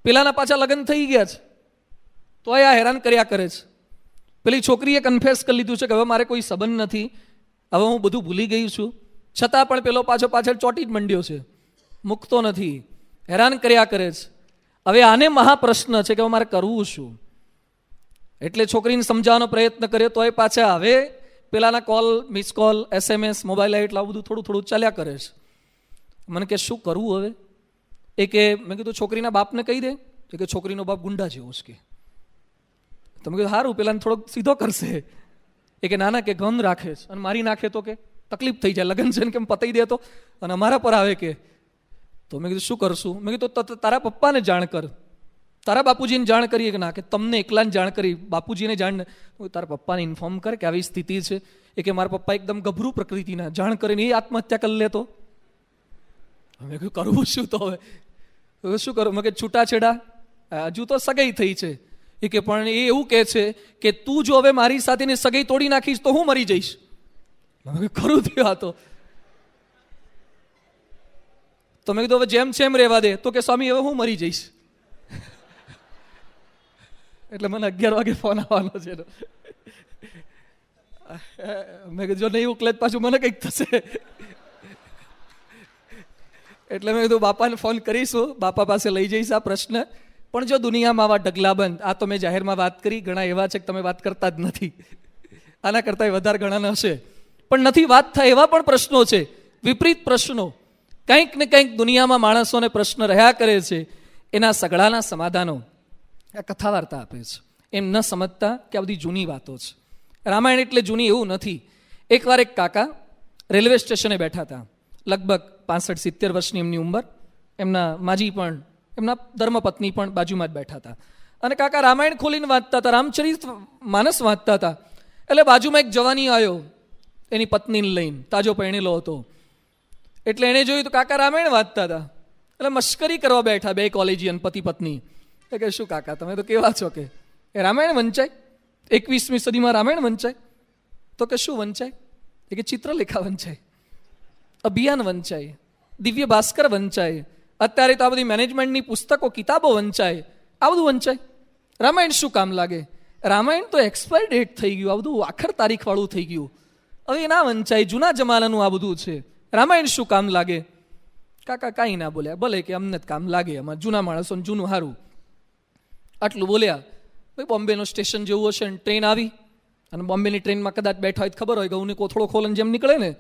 પેલાના પાછા લગ્ન થઈ ગયા છે તો આ હેરાન કર્યા કરે છે. પેલી છોકરીએ કન્ફેસ કરી લીધું છે કે હવે મારે કોઈ સંબંધ નથી, હવે હું બધું ભૂલી ગઈ છું, છતાં પણ પેલો પાછળ ચોટી જ મંડ્યો છે, મૂકતો નથી, હેરાન કર્યા કરે છે. હવે આને મહાપ્રશ્ન છે કે મારે કરવું શું? એટલે છોકરીને સમજાવવાનો પ્રયત્ન કર્યો તો એ પાછા હવે પેલાના call, miss call, SMS, mobile એટલે આવું બધું થોડું થોડું ચાલ્યા કરે છે. મને કે શું કરવું હવે? એ કે મેં કીધું છોકરીના બાપને કહી દે. એ કે છોકરીનો બાપ ગુંડા જેવો છે કે. તો મેં કીધું સારું, પેલાને થોડોક સીધો કરશે. એ કે નાના કે ગન રાખે છે અને મારી નાખે તો કે તકલીફ થઈ જાય, લગ્ન છે ને કેમ પતાઈ દે તો, અને અમારા પર આવે કે. તો મેં કીધું શું કરશું? મેં કીધું તારા પપ્પાને જાણ કર, તારા બાપુજીને જાણ કરીએ કે ના, કે તમને એકલાને જાણ કરી, બાપુજીને જાણ. તારા પપ્પાને ઇન્ફોર્મ કર કે આવી સ્થિતિ છે. એ કે મારા પપ્પા એકદમ ગભરું પ્રકૃતિના, જાણ કરીને એ આત્મહત્યા કરી લે તો. મેં કહ્યું કરવું શું તો હવે શું કરું? મેં કે છૂટાછેડા, હજુ તો સગાઈ થઈ છે. એ કે પણ એ એવું કહે છે કે તું જો હવે મારી સાથેની સગાઈ તોડી નાખીશ તો હું મરી જઈશ. મેં કીધું ખરું થયું આ તો મેં કીધું હવે જેમ છે એમ રહેવા દે. તો કે સ્વામી હવે હું મરી જઈશ. એટલે મને 11 વાગે ફોન આવવાનો છે. મેં કીધું જો નહીં ઉકલે પાછું મને કંઈક થશે. એટલે મેં કીધું બાપાને ફોન કરીશું, બાપા પાસે લઈ જઈશ આ પ્રશ્ન. પણ જો દુનિયામાં આવા ઢગલાબંધ, આ તો મેં જાહેરમાં વાત કરી, ઘણા એવા છે કે તમે વાત કરતા જ નથી, આના કરતાં વધારે ઘણા હશે, પણ નથી વાત થાય એવા પણ પ્રશ્નો છે, વિપરીત પ્રશ્નો. કંઈક ને કંઈક દુનિયામાં માણસોને પ્રશ્ન રહ્યા કરે છે. એના સગળાના સમાધાનો આ કથા વાર્તા આપે છે. એમ ન સમજતા કે આ બધી જૂની વાતો છે. રામાયણ એટલે જૂની એવું નથી. એકવાર એક કાકા રેલવે સ્ટેશને બેઠા હતા, લગભગ 65-70 વર્ષની એમની ઉંમર. એમના માજી પણ, એમના ધર્મપત્ની પણ બાજુમાં જ બેઠા હતા. અને કાકા રામાયણ ખોલીને વાંચતા હતા, રામચરિત માનસ વાંચતા હતા. એટલે બાજુમાં એક જવાની આવ્યો એની પત્નીને લઈને, તાજો પરણેલો હતો. એટલે એણે જોયું તો કાકા રામાયણ વાંચતા હતા. એટલે મશ્કરી કરવા બેઠા બે કોલેજિયન પતિ પત્ની. એ કે શું કાકા તમે તો કેવા છો કે એ રામાયણ વંચાય? 21મી સદીમાં રામાયણ વંચાય? તો કે શું વંચાય? એ કે ચિત્રલેખા વંચાય, અભિયાન વંચાય, દિવ્ય ભાસ્કર વંચાય, અત્યારે તો આ બધી મેનેજમેન્ટની પુસ્તકો, કિતાબો વંચાય, આ બધું વંચાય. રામાયણ શું કામ લાગે? રામાયણ તો એક્સપાયર ડેટ થઈ ગયું, આ બધું આખર તારીખવાળું થઈ ગયું, હવે ના વંચાય, જૂના જમાનાનું આ બધું છે, રામાયણ શું કામ લાગે? કાકા કાંઈ ના બોલ્યા. ભલે કે અમને જ કામ લાગે, અમારે જૂના માણસોને જૂનું સારું, આટલું બોલ્યા. ભાઈ બોમ્બેનું સ્ટેશન જેવું હશે ને ટ્રેન આવી, અને બોમ્બેની ટ્રેનમાં કદાચ બેઠા હોય ખબર હોય ઘઉંની કોથળો ખોલન જેમ નીકળે ને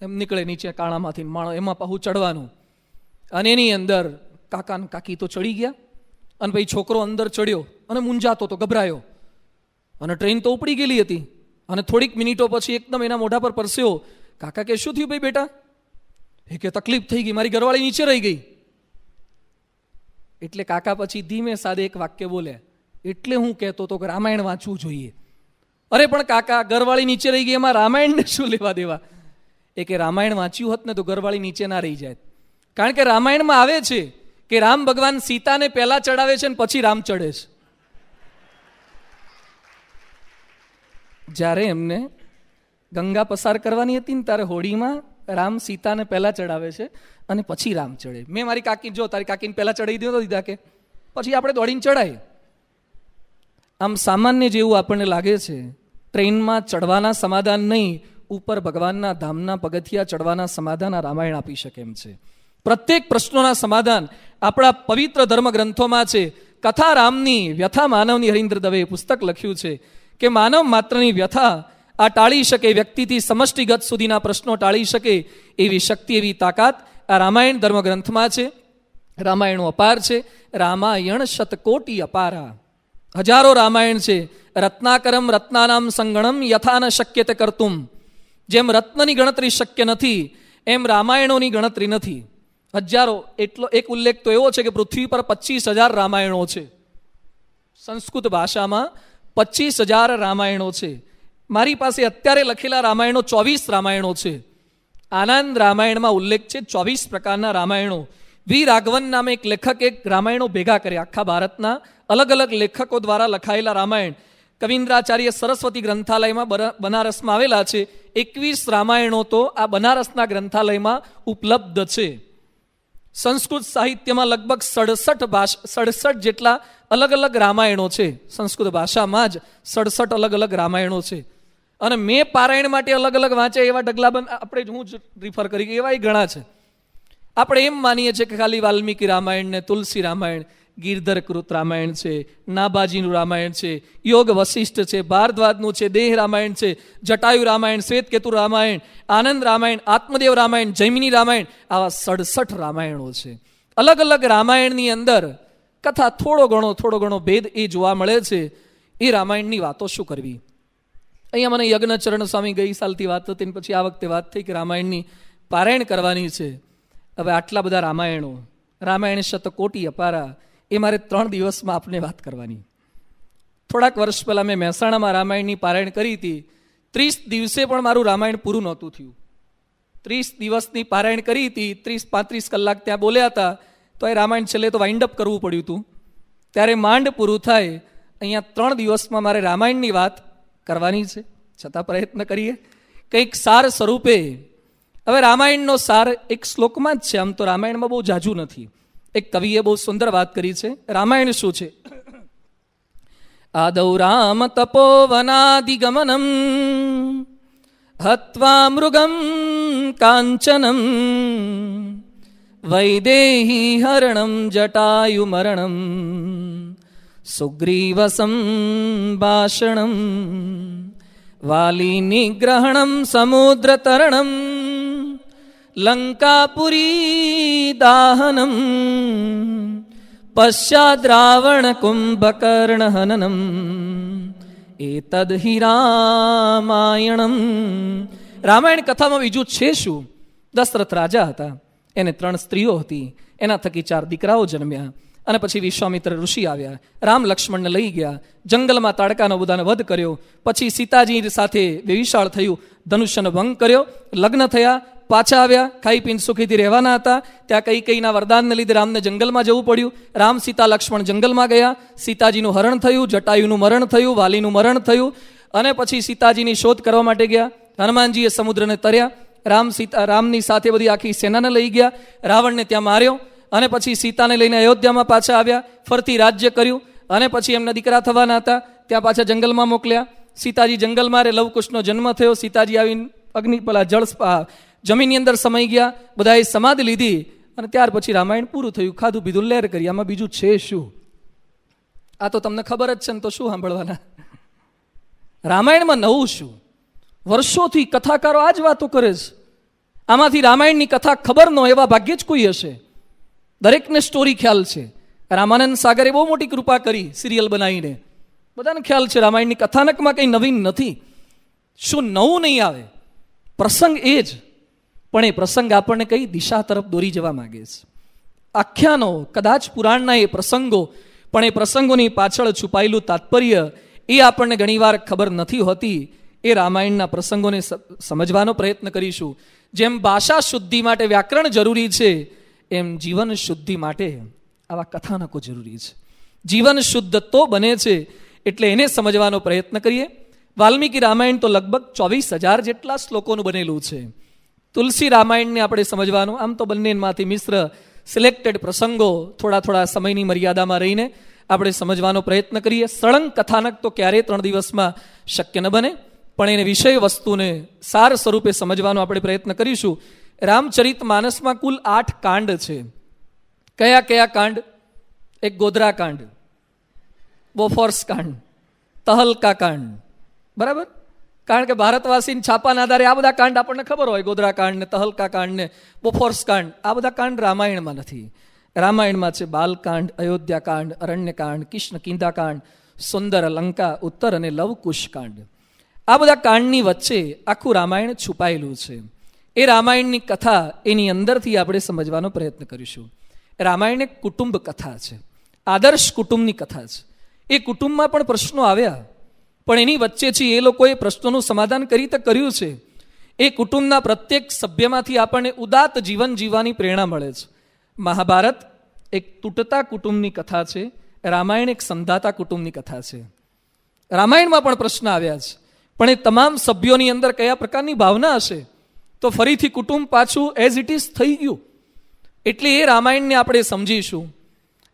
એમ નીકળે નીચે કાણામાંથી માણો, એમાં પાછું ચડવાનું. અને એની અંદર કાકા ને કાકી તો ચડી ગયા, અને ભાઈ છોકરો અંદર ચડ્યો અને મૂંઝાતો તો, ગભરાયો, અને ટ્રેન તો ઉપડી ગયેલી હતી. અને થોડીક મિનિટો પછી એકદમ એના મોઢા પર પરસ્યો. કાકા કે શું થયું ભાઈ બેટા? એ કે તકલીફ થઈ ગઈ, મારી ઘરવાળી નીચે રહી ગઈ. એટલે કાકા પછી ધીમે સાદે એક વાક્ય બોલ્યા, એટલે હું કહેતો હતો કે રામાયણ વાંચવું જોઈએ. અરે પણ કાકા ઘરવાળી નીચે રહી ગઈ, એમાં રામાયણને શું લેવા દેવા? એ કે રામાયણ વાંચ્યું હોત ને તો ઘરવાળી નીચે ના રહી જાય. કારણ કે રામાયણમાં આવે છે કે રામ ભગવાન સીતાને પહેલા ચડાવે છે ને પછી રામ ચડે છે. જ્યારે એમને ગંગા પસાર કરવાની હતી ને ત્યારે હોડીમાં રામ સીતાને પહેલા ચડાવે છે અને પછી રામ ચડે. મેં મારી કાકી, જો તારી કાકીને પહેલા ચડાવી દીધા કે પછી આપણે દોડીને ચડાય. આમ સામાન્ય જેવું આપણને લાગે છે, ટ્રેનમાં ચડવાના સમાધાન નહીં, ઉપર ભગવાનના ધામના પગથિયા ચડવાના સમાધાન આ રામાયણ આપી શકે એમ છે. પ્રત્યેક પ્રશ્નોના સમાધાન આપણા પવિત્ર ધર્મ ગ્રંથોમાં છે. કથા રામની વ્યથા માનવની, હરીન્દ્ર દવેએ પુસ્તક લખ્યું છે કે માનવ માત્રની વ્યથા આ ટાળી શકે, વ્યક્તિથી સમષ્ટિગત સુધીના પ્રશ્નો ટાળી શકે એવી શક્તિ, એવી તાકાત આ રામાયણ ધર્મ ગ્રંથમાં છે. રામાયણો અપાર છે. રામાયણ શતકોટી અપારા, હજારો રામાયણ છે. રત્નાકરમ રત્નાનામ સંગણમ યથા ન શક્યતે કરતુમ. જેમ રત્નની ગણતરી શક્ય નથી એમ રામાયણોની ગણતરી નથી. હજારો, એટલો એક ઉલ્લેખ તો એવો છે કે પૃથ્વી પર 25,000 રામાયણો છે. સંસ્કૃત ભાષામાં 25,000 રામાયણો છે. મારી પાસે અત્યારે લખેલા રામાયણો 24 રામાયણો છે. આનંદ રામાયણમાં ઉલ્લેખ છે 24 પ્રકારના રામાયણો. વી રાઘવન નામે એક લેખક એક રામાયણો ભેગા કર્યા, આખા ભારતના અલગ અલગ લેખકો દ્વારા લખાયેલા રામાયણ. કવિન્દ્રાચાર્ય સરસ્વતી ગ્રંથાલયમાં બનારસમાં આવેલા છે. 21 રામાયણો તો આ બનારસના ગ્રંથાલયમાં ઉપલબ્ધ છે. સંસ્કૃત સાહિત્યમાં લગભગ 67 જેટલા અલગ અલગ રામાયણો છે. સંસ્કૃત ભાષામાં જ 67 અલગ અલગ રામાયણો છે. અને મેં પારાયણ માટે અલગ અલગ વાંચ્યા એવા ઢગલાબંધ આપણે, હું જ રિફર કરી, એવા ઘણા છે. આપણે એમ માનીએ છીએ કે ખાલી વાલ્મીકી રામાયણ ને તુલસી રામાયણ, ગિરધર કૃત રામાયણ છે, નાબાજીનું રામાયણ છે, યોગ વશિષ્ઠ છે, ભારદ્વાજનું છે, દેહ રામાયણ છે, જટાયુ રામાયણ, શ્વેતકેતુ રામાયણ, આનંદ રામાયણ, આત્મદેવ રામાયણ, જૈમિની રામાયણ, આવા 67 રામાયણો છે. અલગ અલગ રામાયણની અંદર કથા થોડો ઘણો ભેદ એ જોવા મળે છે. એ રામાયણની વાતો શું કરવી? અહીંયા મને યજ્ઞચરણ સ્વામી ગઈ સાલથી વાત હતી, પછી આ વખતે વાત થઈ કે રામાયણની પારાયણ કરવાની છે. હવે આટલા બધા રામાયણો, રામાયણ શતકોટી અપારા, એ મારે 3 દિવસમાં આપને વાત કરવાની. થોડાક વર્ષ પહેલાં મેં મહેસાણામાં રામાયણની પારાયણ કરી હતી. 30 દિવસે પણ મારું રામાયણ પૂરું નહોતું થયું. 30 દિવસની પારાયણ કરી હતી, 30-35 કલાક ત્યાં બોલ્યા હતા, તો એ રામાયણ છેલ્લે તો વાઇન્ડ અપ કરવું પડ્યું હતું. ત્યારે માંડ પૂરું થાય. અહીંયા 3 દિવસમાં મારે રામાયણની વાત કરવાની છે, છતાં પ્રયત્ન કરીએ કંઈક સાર સ્વરૂપે. હવે રામાયણનો સાર એક શ્લોકમાં જ છે. આમ તો રામાયણમાં બહુ જાજુ નથી. એક કવિએ બહુ સુંદર વાત કરી છે. રામાયણ શું છે? આદૌ રામ તપોવનાદિગમનમ હત્વા મૃગમ કાંચનમ વૈદેહી હરણમ જટાયુમરણમ સુગ્રીવસં ભાષણમ વાલી નિગ્રહણમ સમુદ્રતરણમ લંકાપુરી દાહનમ પશ્ચાદ રાવણ કુંભકર્ણ હનનમ એતદ હિ રામાયણમ. રામાયણ કથામાં બીજું છે શું? દશરથ રાજા હતા, એને 3 સ્ત્રીઓ હતી, એના થકી 4 દીકરાઓ જન્મ્યા, અને પછી વિશ્વામિત્ર ઋષિ આવ્યા, રામ લક્ષ્મણને લઈ ગયા, જંગલમાં તાડકાનો બધાનો વધ કર્યો, પછી સીતાજી સાથે વિશાળ થયું, ધનુષ્યનો ભંગ કર્યો, લગ્ન થયા, પાછા આવ્યા, ખાઈ પીને સુખીથી રહેવાના હતા. ત્યાં કૈકેયીના વરદાનને લીધે રામને જંગલમાં જવું પડ્યું. રામ સીતા લક્ષ્મણ જંગલમાં ગયા, સીતાજીનું હરણ થયું, જટાયુનું મરણ થયું, વાલીનું મરણ થયું, અને પછી સીતાજીની શોધ કરવા માટે ગયા. હનુમાનજીએ સમુદ્રને તર્યા, રામની સાથે બધી આખી સેનાને લઈ ગયા, રાવણને ત્યાં માર્યો, અને પછી સીતાને લઈને અયોધ્યામાં પાછા આવ્યા, ફરતી રાજ્ય કર્યું, અને પછી એમના દીકરા થવાના હતા, ત્યાં પાછા જંગલમાં મોકલ્યા. સીતાજી જંગલમાં લવકુશનો જન્મ થયો. સીતાજી આવીને જળ જમીનની અંદર સમાઈ ગયા, બધાએ સમાધિ લીધી, અને ત્યાર પછી રામાયણ પૂરું થયું. ખાધું પીધું લહેર કરી. આમાં બીજું છે શું? આ તો તમને ખબર જ છે ને, તો શું સાંભળવાના? રામાયણમાં નવું શું? વર્ષોથી કથાકારો આ જ વાતો કરે છે. આમાંથી રામાયણની કથા ખબર ન હોય એવા ભાગ્યે જ કોઈ હશે. દરેકને સ્ટોરી ખ્યાલ છે. રામાનંદ સાગરે બહુ મોટી કૃપા કરી સિરિયલ બનાવીને, બધાને ખ્યાલ છે રામાયણની કથાનકમાં કંઈ નવીન નથી. શું નવું નહીં આવે? પ્રસંગ એ જ, પણ એ પ્રસંગ આપણને કઈ દિશા તરફ દોરી જવા માંગે છે. આખ્યાનો, કદાચ પુરાણના એ પ્રસંગો, પણ એ પ્રસંગોની પાછળ છુપાયેલું તાત્પર્ય એ આપણને ઘણીવાર ખબર નથી હોતી. એ રામાયણના પ્રસંગોને સમજવાનો પ્રયત્ન કરીશું. જેમ ભાષા શુદ્ધિ માટે વ્યાકરણ જરૂરી છે, એમ જીવન શુદ્ધિ માટે આવા કથાનકો જરૂરી છે. જીવન શુદ્ધ તો બને છે, એટલે એને સમજવાનો પ્રયત્ન કરીએ. વાલ્મીકી રામાયણ તો લગભગ 24,000 જેટલા શ્લોકોનું બનેલું છે. તુલસી રામાયણને આપણે સમજવાનું, આમ તો બંનેમાંથી મિશ્ર સિલેક્ટેડ પ્રસંગો થોડા સમયની મર્યાદામાં રહીને આપણે સમજવાનો પ્રયત્ન કરીએ. સળંગ કથાનક તો ક્યારેય 3 દિવસમાં શક્ય ન બને, પણ એને વિષય વસ્તુને સાર સ્વરૂપે સમજવાનો આપણે પ્રયત્ન કરીશું. રામચરિત માનસમાં કુલ 8 કાંડ છે. કયા કયા કાંડ? એક ગોધરા કાંડ, બોફોર્સ કાંડ, તહલકા કાંડ, બરાબર? કારણ કે ભારતવાસીને છાપાના આધારે આ બધા કાંડ આપણને ખબર હોય, ગોધરા કાંડ ને, તહલકા કાંડ ને, બોફોર્સ કાંડ. આ બધા કાંડ રામાયણમાં નથી. રામાયણમાં છે બાલકાંડ, અયોધ્યાકાંડ, અરણ્યકાંડ, કિષ્ણકિંધાકાંડ, સુંદર લંકા ઉત્તર અને લવકુશ કાંડ. આ બધા કાંડની વચ્ચે આખું રામાયણ છુપાયેલું છે. એ રામાયણની કથા એની અંદરથી આપણે સમજવાનો પ્રયત્ન કરીશું. રામાયણ એક કુટુંબ કથા છે, આદર્શ કુટુંબની કથા છે. એ કુટુંબમાં પણ પ્રશ્નો આવ્યા, પણ એની વચ્ચેથી એ લોકોએ પ્રશ્નોનું સમાધાન કરી તો કર્યું છે. એ કુટુંબના પ્રત્યેક સભ્યમાંથી આપણને ઉદાત્ત જીવન જીવવાની પ્રેરણા મળે છે. મહાભારત એક તૂટતા કુટુંબની કથા છે, રામાયણ એક સંધાતા કુટુંબની કથા છે. રામાયણમાં પણ પ્રશ્ન આવ્યા છે, પણ એ તમામ સભ્યોની અંદર કયા પ્રકારની ભાવના હશે, તો ફરીથી કુટુંબ પાછું એઝ ઇટ ઇઝ થઈ ગયું. એટલે એ રામાયણને આપણે સમજીશું.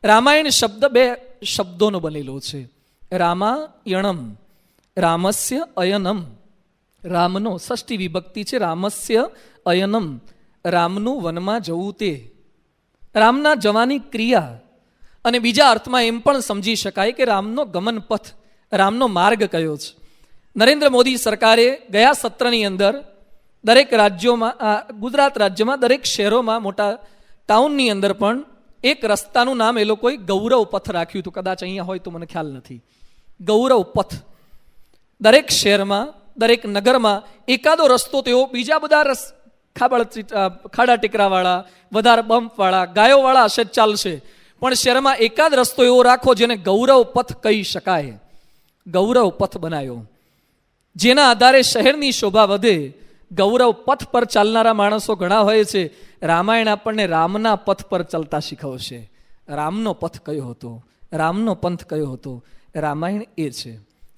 રામાયણ શબ્દ 2 શબ્દોનો બનેલો છે. રામાયણમ, રામસ્ય અયનમ. રામનો ષષ્ઠી વિભક્તિ છે. રામસ્ય અયનમ, રામનું વનમાં જવું તે. રામના જવાની ક્રિયા અને બીજા અર્થમાં એમ પણ સમજી શકાય કે રામનો ગમન પથ, રામનો માર્ગ કયો છે. નરેન્દ્ર મોદી સરકારે ગયા સત્રની અંદર દરેક રાજ્યોમાં, ગુજરાત રાજ્યમાં દરેક શહેરોમાં, મોટા ટાઉનની અંદર પણ એક રસ્તાનું નામ એ લોકોએ ગૌરવ પથ રાખ્યું હતું. કદાચ અહીંયા હોય તો મને ખ્યાલ નથી. ગૌરવ પથ. દરેક શહેરમાં, દરેક નગરમાં એકાદો રસ્તો તેઓ બીજા બધા ખાડા ટેકરાવાળા, વધારે બમ્પવાળા, ગાયોવાળા હશે ચાલશે, પણ શહેરમાં એકાદ રસ્તો એવો રાખો જેને ગૌરવ પથ કહી શકાય. ગૌરવ પથ બનાવ્યો, જેના આધારે શહેરની શોભા વધે. ગૌરવ પથ પર ચાલનારા માણસો ઘણા હોય છે. રામાયણ આપણને રામના પથ પર ચાલતા શીખવશે. રામનો પથ કયો હતો, રામનો પંથ કયો હતો, રામાયણ એ છે.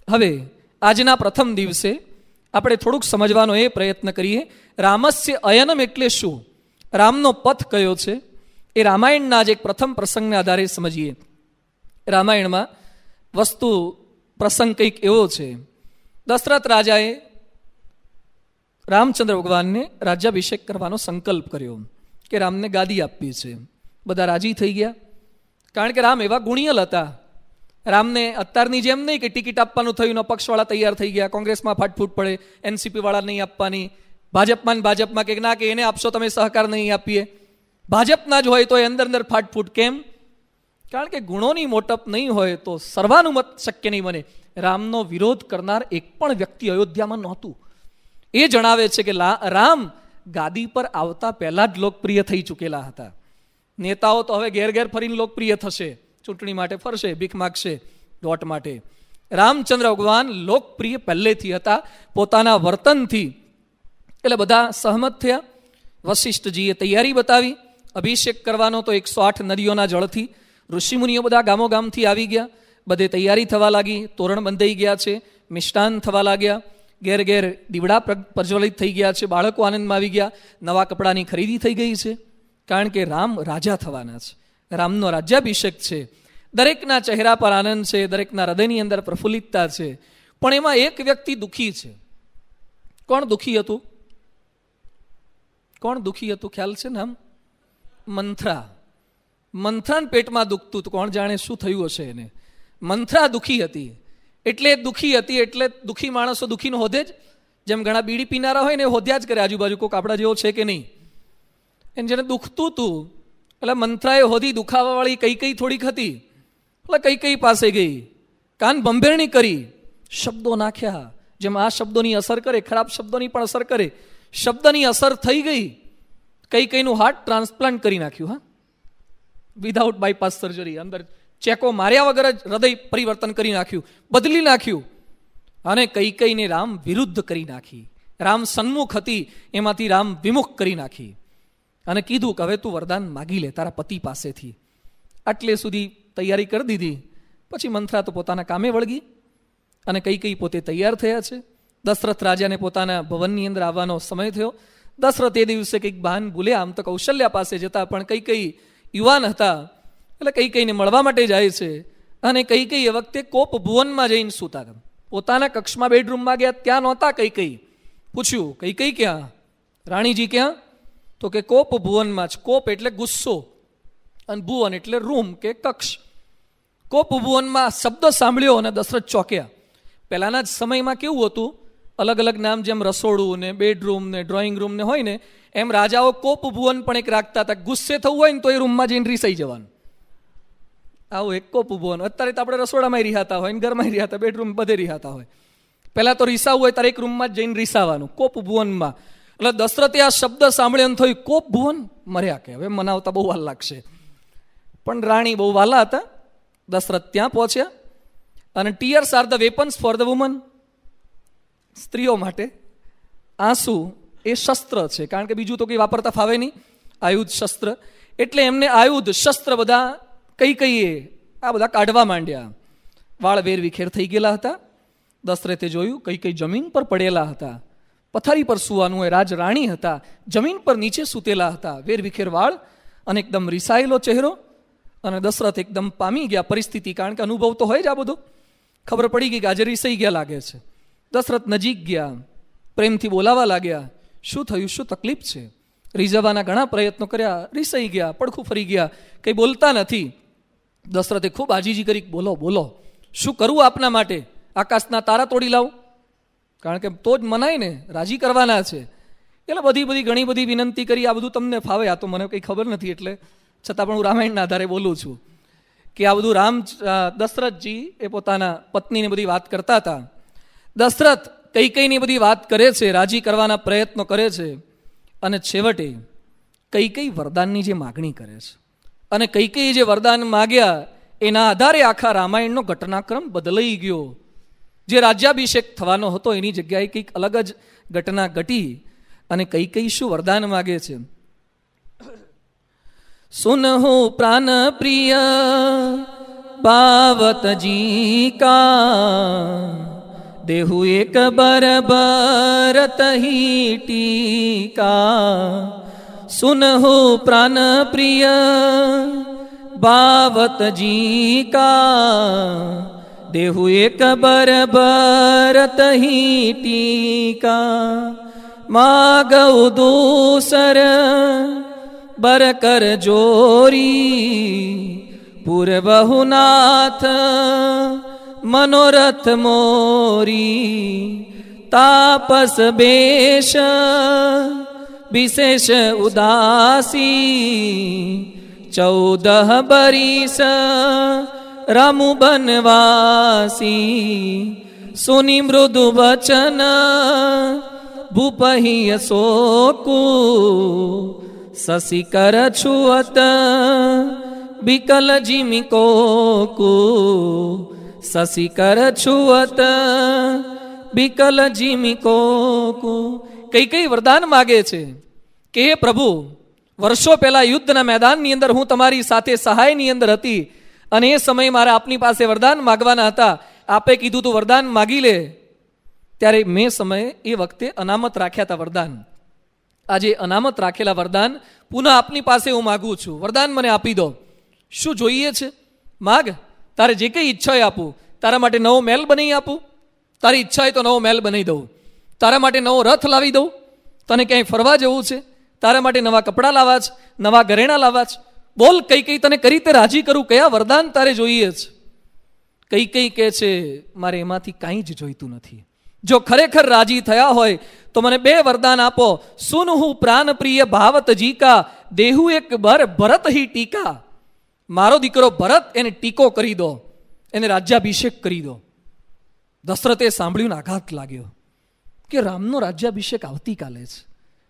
હવે આજના પ્રથમ દિવસે આપણે થોડુંક સમજવાનો એ પ્રયત્ન કરીએ. રામસ્ય અયનમ એટલે શું, રામનો પથ કયો છે, એ રામાયણના જ એક પ્રથમ પ્રસંગના આધારે સમજીએ. રામાયણમાં પ્રસંગ કંઈક એવો છે. દશરથ રાજાએ રામચંદ્ર ભગવાનને રાજ્યાભિષેક કરવાનો સંકલ્પ કર્યો કે રામને ગાદી આપવી છે. બધા રાજી થઈ ગયા, કારણ કે રામ એવા ગુણિયલ હતા. રામને અત્યારની જેમ નહીં કે ટિકિટ આપવાનું થયું, પક્ષવાળા તૈયાર થઈ ગયા, કોંગ્રેસમાં ફાટફૂટ પડે, એનસીપી વાળા નહીં આપવાની, ભાજપમાં કે ના કે એને આપશો તમે સહકાર નહીં આપીએ. ભાજપના જ હોય તો એ અંદર અંદર ફાટફૂટ. કેમ? કારણ કે ગુણોની મોટપ નહીં હોય તો સર્વાનુમત શક્ય નહીં બને. રામનો વિરોધ કરનાર એક પણ વ્યક્તિ અયોધ્યામાં નહોતું. એ જણાવે છે કે રામ ગાદી પર આવતા પહેલા જ લોકપ્રિય થઈ ચૂકેલા હતા. નેતાઓ તો હવે ઘેર ઘેર ફરીને લોકપ્રિય થશે, ચૂંટણી માટે ફરશે, ભીખ માગશે વોટ માટે. રામચંદ્ર ભગવાન લોકપ્રિય પહેલેથી હતા પોતાના વર્તનથી. એટલે બધા સહમત થયા. વશિષ્ઠજીએ તૈયારી બતાવી અભિષેક કરવાનો, તો 108 નદીઓના જળથી ઋષિમુનિઓ બધા ગામો ગામથી આવી ગયા. બધે તૈયારી થવા લાગી, તોરણ બંધાઈ ગયા છે, મિષ્ટાન થવા લાગ્યા, ઘેર ઘેર દીવડા પ્રજ્વલિત થઈ ગયા છે, બાળકો આનંદમાં આવી ગયા, નવા કપડાની ખરીદી થઈ ગઈ છે. કારણ કે રામ રાજા થવાના છે, રામનો રાજ્યાભિષેક છે. દરેકના ચહેરા પર આનંદ છે, દરેકના હૃદયની અંદર પ્રફુલ્લિતતા છે. પણ એમાં એક વ્યક્તિ દુઃખી છે. કોણ દુઃખી હતું? કોણ દુઃખી હતું? ખ્યાલ છે નામ? મંથરા. મંથરાના પેટમાં દુખતું હતું. કોણ જાણે શું થયું હશે એને. મંથરા દુઃખી હતી. એટલે દુઃખી માણસો દુઃખીનો હોદે જ. જેમ ઘણા બીડી પીનારા હોય ને એ હોદ્યા જ કરે આજુબાજુ, કોઈક આપણા જેવો છે કે નહીં. એને જેને દુખતું હતું એટલે મંથરાએ હોદી દુખાવાવાળી કઈ થોડીક હતી. એટલે કઈ પાસે ગઈ, કાન બંભેરણી કરી, શબ્દો નાખ્યા. જેમ આ શબ્દોની અસર કરે, ખરાબ શબ્દોની પણ અસર કરે. શબ્દની અસર થઈ ગઈ. કઈનું હાર્ટ ટ્રાન્સપ્લાન્ટ કરી નાખ્યું. હા, વિધાઉટ બાયપાસ સર્જરી. અંદર ચેકો માર્યા વગર જ હૃદય પરિવર્તન કરી નાખ્યું, બદલી નાખ્યું. અને કઈને રામ વિરુદ્ધ કરી નાખી. રામ સન્મુખ હતી, એમાંથી રામ વિમુખ કરી નાખી. અને કીધું કે હવે તું વરદાન માગી લે તારા પતિ પાસેથી. આટલે સુધી તૈયારી કરી દીધી. પછી મંથરા તો પોતાના કામે વળગી અને કઈ પોતે તૈયાર થયા છે. દશરથ રાજાને પોતાના ભવનની અંદર આવવાનો સમય થયો. દશરથ એ દિવસે કંઈક બહાન ભૂલ્યા. આમ તો કૌશલ્યા પાસે જતા, પણ કઈ યુવાન હતા એટલે કઈને મળવા માટે જાય છે. અને કઈ એ વખતે કોપ ભુવનમાં જઈને સૂતા. પોતાના કક્ષમાં બેડરૂમમાં ગયા, ત્યાં નહોતા. કઈ પૂછ્યું, કઈ ક્યાં? રાણીજી ક્યાં? તો કે કોપ ભુવનમાં જ. કોપ એટલે ગુસ્સો અને ભુવન એટલે રૂમ કે કક્ષ. કોપ ભુવનમાં શબ્દ સાંભળ્યો અને દશરથ ચોક્યા. પહેલાના જ સમયમાં કેવું હતું, અલગ અલગ નામ, જેમ રસોડું ને બેડરૂમ ને ડ્રોઈંગ રૂમ ને હોય ને, એમ રાજાઓ કોપ ભુવન પણ એક રાખતા હતા. ગુસ્સે થવું હોય ને તો એ રૂમમાં જઈને રીસાઈ જવાનું. આવું એક કોપ ભુવન. અત્યારે તો આપણે રસોડામાં રિહાતા હોય ને ઘરમાં રિહાતા, બેડરૂમ બધે રિહાતા હોય. પહેલા તો રીસાવું હોય ત્યારે એક રૂમમાં જ જઈને રીસાવાનું, કોપ ભુવનમાં. એટલે દશરથે આ શબ્દ સાંભળ્યો ને થયું કોપ ભુવન, મર્યા કે હવે મનાવતા બહુ વાર લાગશે. પણ રાણી બહુ વાલા હતા. દશરથ ત્યાં પહોંચ્યા અને tears are the weapons for the woman. સ્ત્રીઓ માટે આંસુ એ શસ્ત્ર છે, કારણ કે બીજું તો કંઈ વાપરતા ફાવે નહીં. આયુધ શસ્ત્ર એટલે એમને આયુધ શસ્ત્ર બધા કઈએ આ બધા કાઢવા માંડ્યા. વાળ વેરવિખેર થઈ ગયેલા હતા. દશરથે જોયું કઈ જમીન પર પડેલા હતા. પથારી પર સુવાનું હોય, રાજ રાણી હતા, જમીન પર નીચે સૂતેલા હતા, વેરવિખેર વાળ અને એકદમ રિસાયેલો ચહેરો. અને દશરથ એકદમ પામી ગયા પરિસ્થિતિ, કારણ કે અનુભવ તો હોય જ આ બધો. ખબર પડી ગઈ કે આજે રિસાઈ ગયા લાગે છે. દશરથ નજીક ગયા, પ્રેમથી બોલાવા લાગ્યા. શું થયું, શું તકલીફ છે? રીઝવવાના ઘણા પ્રયત્નો કર્યા, રિસાઈ ગયા, પડખું ફરી ગયા, કંઈ બોલતા નથી. દશરથે ખૂબ આજીજી કરી, બોલો બોલો, શું કરવું આપના માટે? આકાશના તારા તોડી લાવું? કારણ કે તો જ મનાય ને, રાજી કરવાના છે. એટલે બધી ઘણી બધી વિનંતી કરી. આ બધું તમને ફાવે? આ તો મને કંઈ ખબર નથી, એટલે છતાં પણ હું રામાયણના આધારે બોલું છું કે આ બધું દશરથજી એ પોતાના પત્નીને બધી વાત કરતા હતા. દશરથ કૈકેયીની બધી વાત કરે છે, રાજી કરવાના પ્રયત્નો કરે છે, અને છેવટે કૈકેયી વરદાનની જે માગણી કરે છે, અને કૈકેયીએ જે વરદાન માગ્યા એના આધારે આખા રામાયણનો ઘટનાક્રમ બદલાઈ ગયો. જે રાજ્યાભિષેક થવાનો હતો એની જગ્યાએ કંઈક અલગ જ ઘટના ઘટી. અને કૈકેયી શું વરદાન માગે છે? સુનહો પ્રાન પ્રિય પાવતજી કા, દેહુ એક બરબર તહી ટીકા. સુનહો પ્રાન પ્રિય બાવતજી કા, દેહુ એક બરબર તહી ટીકા. માગઉ દૂસર બર કર જોરી, પૂર્વહુ નાથ મનોરથ મોરી. તાપસ બેશ વિશેષ ઉદાસી, 14 બરીસ રામુ બનવાસી. સુની મૃદુ વચન ભૂપહિય શોકુ, શશી કર છુઅત બિકલ જીમી કોકુ. શશી કર છુઅત બિકલ જીમી કોકુ. કઈ વરદાન માગે છે કે હે પ્રભુ, વર્ષો પહેલા યુદ્ધના મેદાનની અંદર હું તમારી સાથે સહાયની અંદર હતી, અને એ સમયે મારે આપની પાસે વરદાન માગવાના હતા. આપે કીધું તું વરદાન માગી લે, ત્યારે મેં સમયે એ વખતે અનામત રાખ્યા હતા વરદાન. આજે અનામત રાખેલા વરદાન પુનઃ આપની પાસે હું માગું છું. વરદાન મને આપી દો. શું જોઈએ છે? માગ. તારે જે કંઈ ઈચ્છા હોય આપું. તારા માટે નવો મહેલ બનાવી આપું. તારી ઈચ્છા હોય તો નવો મહેલ બનાવી દઉં. તારા માટે નવો રથ લાવી દઉં. તને ક્યાંય ફરવા જવું છે, તારા માટે નવા કપડાં લાવવા છે, નવા ઘરેણાં લાવવા છે. બોલ કઈ તને કઈ રીતે રાજી કરું? કયા વરદાન તારે જોઈએ છે? કઈ કહે છે મારે એમાંથી કાંઈ જ જોઈતું નથી. જો ખરેખર રાજી થયા હોય તો મને 2 વરદાન આપો. સુનહુ પ્રાણ પ્રિય ભાવતજી કા, દેહુ એક બર ભરત હી ટીકા. મારો દીકરો ભરત એને ટીકો કરી દો, એને રાજ્યાભિષેક કરી દો. દશરથે સાંભળ્યું ને આઘાત લાગ્યો કે રામનો રાજ્યાભિષેક આવતીકાલે છે.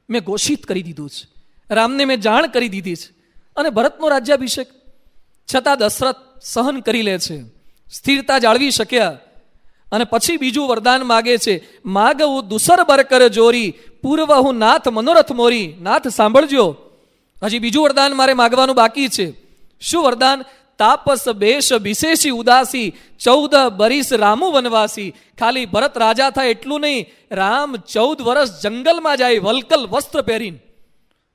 મેં ઘોષિત કરી દીધું છે, રામને મેં જાણ કરી દીધી છે, અને ભરતનો રાજ્યાભિષેક. છતાં દશરથ સહન કરી લે છે, સ્થિરતા જાળવી શક્યા. અને પછી બીજું વરદાન માગે છે. માગવું દુસર બરકર જોરી, પૂર્વહુ નાથ મનોરથ મોરી. નાથ સાંભળજો, હજી બીજું વરદાન મારે માગવાનું બાકી છે. શું વરદાન? તાપસ બેશ વિશેષી ઉદાસી, 14 બરીસ રામુ વનવાસી. ખાલી ભરત રાજા થાય એટલું નહીં, રામ 14 વર્ષ જંગલમાં જાય વલકલ વસ્ત્ર પહેરીને.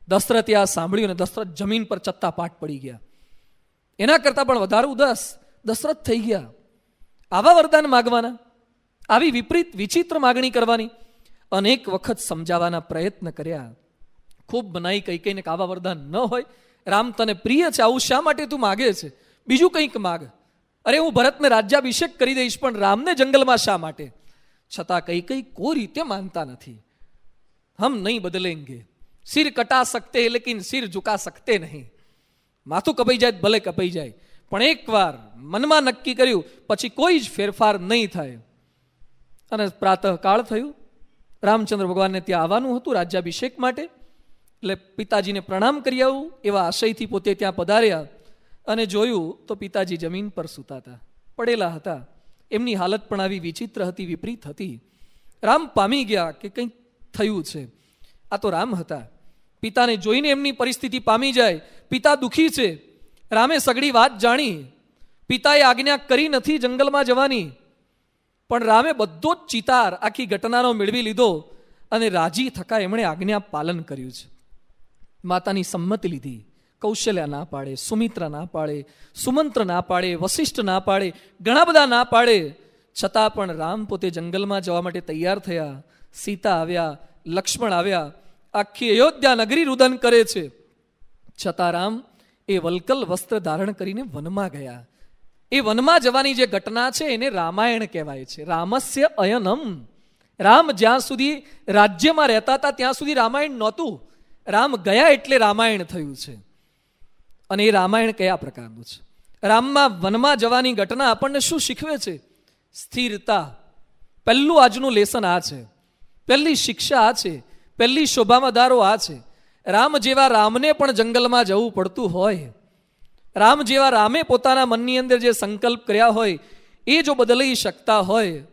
દશરથે આ સાંભળ્યું ને દશરથ જમીન પર ચત્તા પાટ પડી ગયા. એના કરતાં પણ વધારે ઉદાસ દશરથ થઈ ગયા. આવા વરદાન માગવાના, આવી વિપરીત વિચિત્ર માગણી કરવાની. અનેક વખત સમજાવવાના પ્રયત્ન કર્યા, ખૂબ બનાઈ કહીને કે આવા વરદાન ન હોય. રામ તને પ્રિય છે, આવું શા માટે તું માગે છે? બીજું કંઈક માગ. અરે હું ભરતને રાજ્યાભિષેક કરી દઈશ, પણ રામને જંગલમાં શા માટે? છતાં કઈ કોઈ રીતે માનતા નથી. હમ નહીં બદલેંગે, સિર કટા સકતે લેકિન સિર ઝુકા સકતે નહીં. માથું કપાઈ જાય ભલે કપાઈ જાય, પણ એકવાર મનમાં નક્કી કર્યું પછી કોઈ જ ફેરફાર નહીં થાય. અને પ્રાતઃકાળ થયું. રામચંદ્ર ભગવાનને ત્યાં આવવાનું હતું રાજ્યાભિષેક માટે. એટલે પિતાજીને પ્રણામ કરી આવું એવા આશયથી પોતે ત્યાં પધાર્યા. અને જોયું તો પિતાજી જમીન પર સૂતા હતા, પડેલા હતા. એમની હાલત પણ આવી વિચિત્ર હતી, વિપરીત હતી. રામ પામી ગયા કે કંઈક થયું છે. આ તો રામ હતા. પિતાને જોઈને એમની પરિસ્થિતિ પામી જાય. પિતા દુઃખી છે. રામે સગડી વાત જાણી. પિતાએ આજ્ઞા કરી નથી જંગલમાં જવાની, પણ રામે બધો જ ચિતાર આખી ઘટનાનો મેળવી લીધો અને રાજી થકા એમણે આજ્ઞા પાલન કર્યું છે. માતાની સંમતિ લીધી. કૌશલ્યા ના પાડે, સુમિત્રા ના પાડે, સુમંત્ર ના પાડે, વશિષ્ઠ ના પાડે, ઘણા બધા ના પાડે. છતાં પણ રામ પોતે જંગલમાં જવા માટે તૈયાર થયા. સીતા આવ્યા, લક્ષ્મણ આવ્યા, આખી અયોધ્યા નગરી રુદન કરે છે. છતાં રામ એ વલ્કલ વસ્ત્ર ધારણ કરીને વનમાં ગયા. એ વનમાં જવાની જે ઘટના છે એને રામાયણ કહેવાય છે. રામસ્ય અયનમ. રામ જ્યાં સુધી રાજ્યમાં રહેતા હતા ત્યાં સુધી રામાયણ નહોતું. રામ ગયા એટલે રામાયણ થયું છે. અને એ રામાયણ કયા પ્રકારનું છે? રામમાં વનમાં જવાની ઘટના આપણને શું શીખવે છે? સ્થિરતા. પહેલું આજનું લેસન આ છે, પહેલી શિક્ષા આ છે, પહેલી શોભામાં ધારો આ છે. રામ જેવા રામને પણ જંગલમાં જવું પડતું હોય, રામ જેવા રામે પોતાના મનની અંદર જે સંકલ્પ કર્યા હોય એ જો બદલાઈ શકતા હોય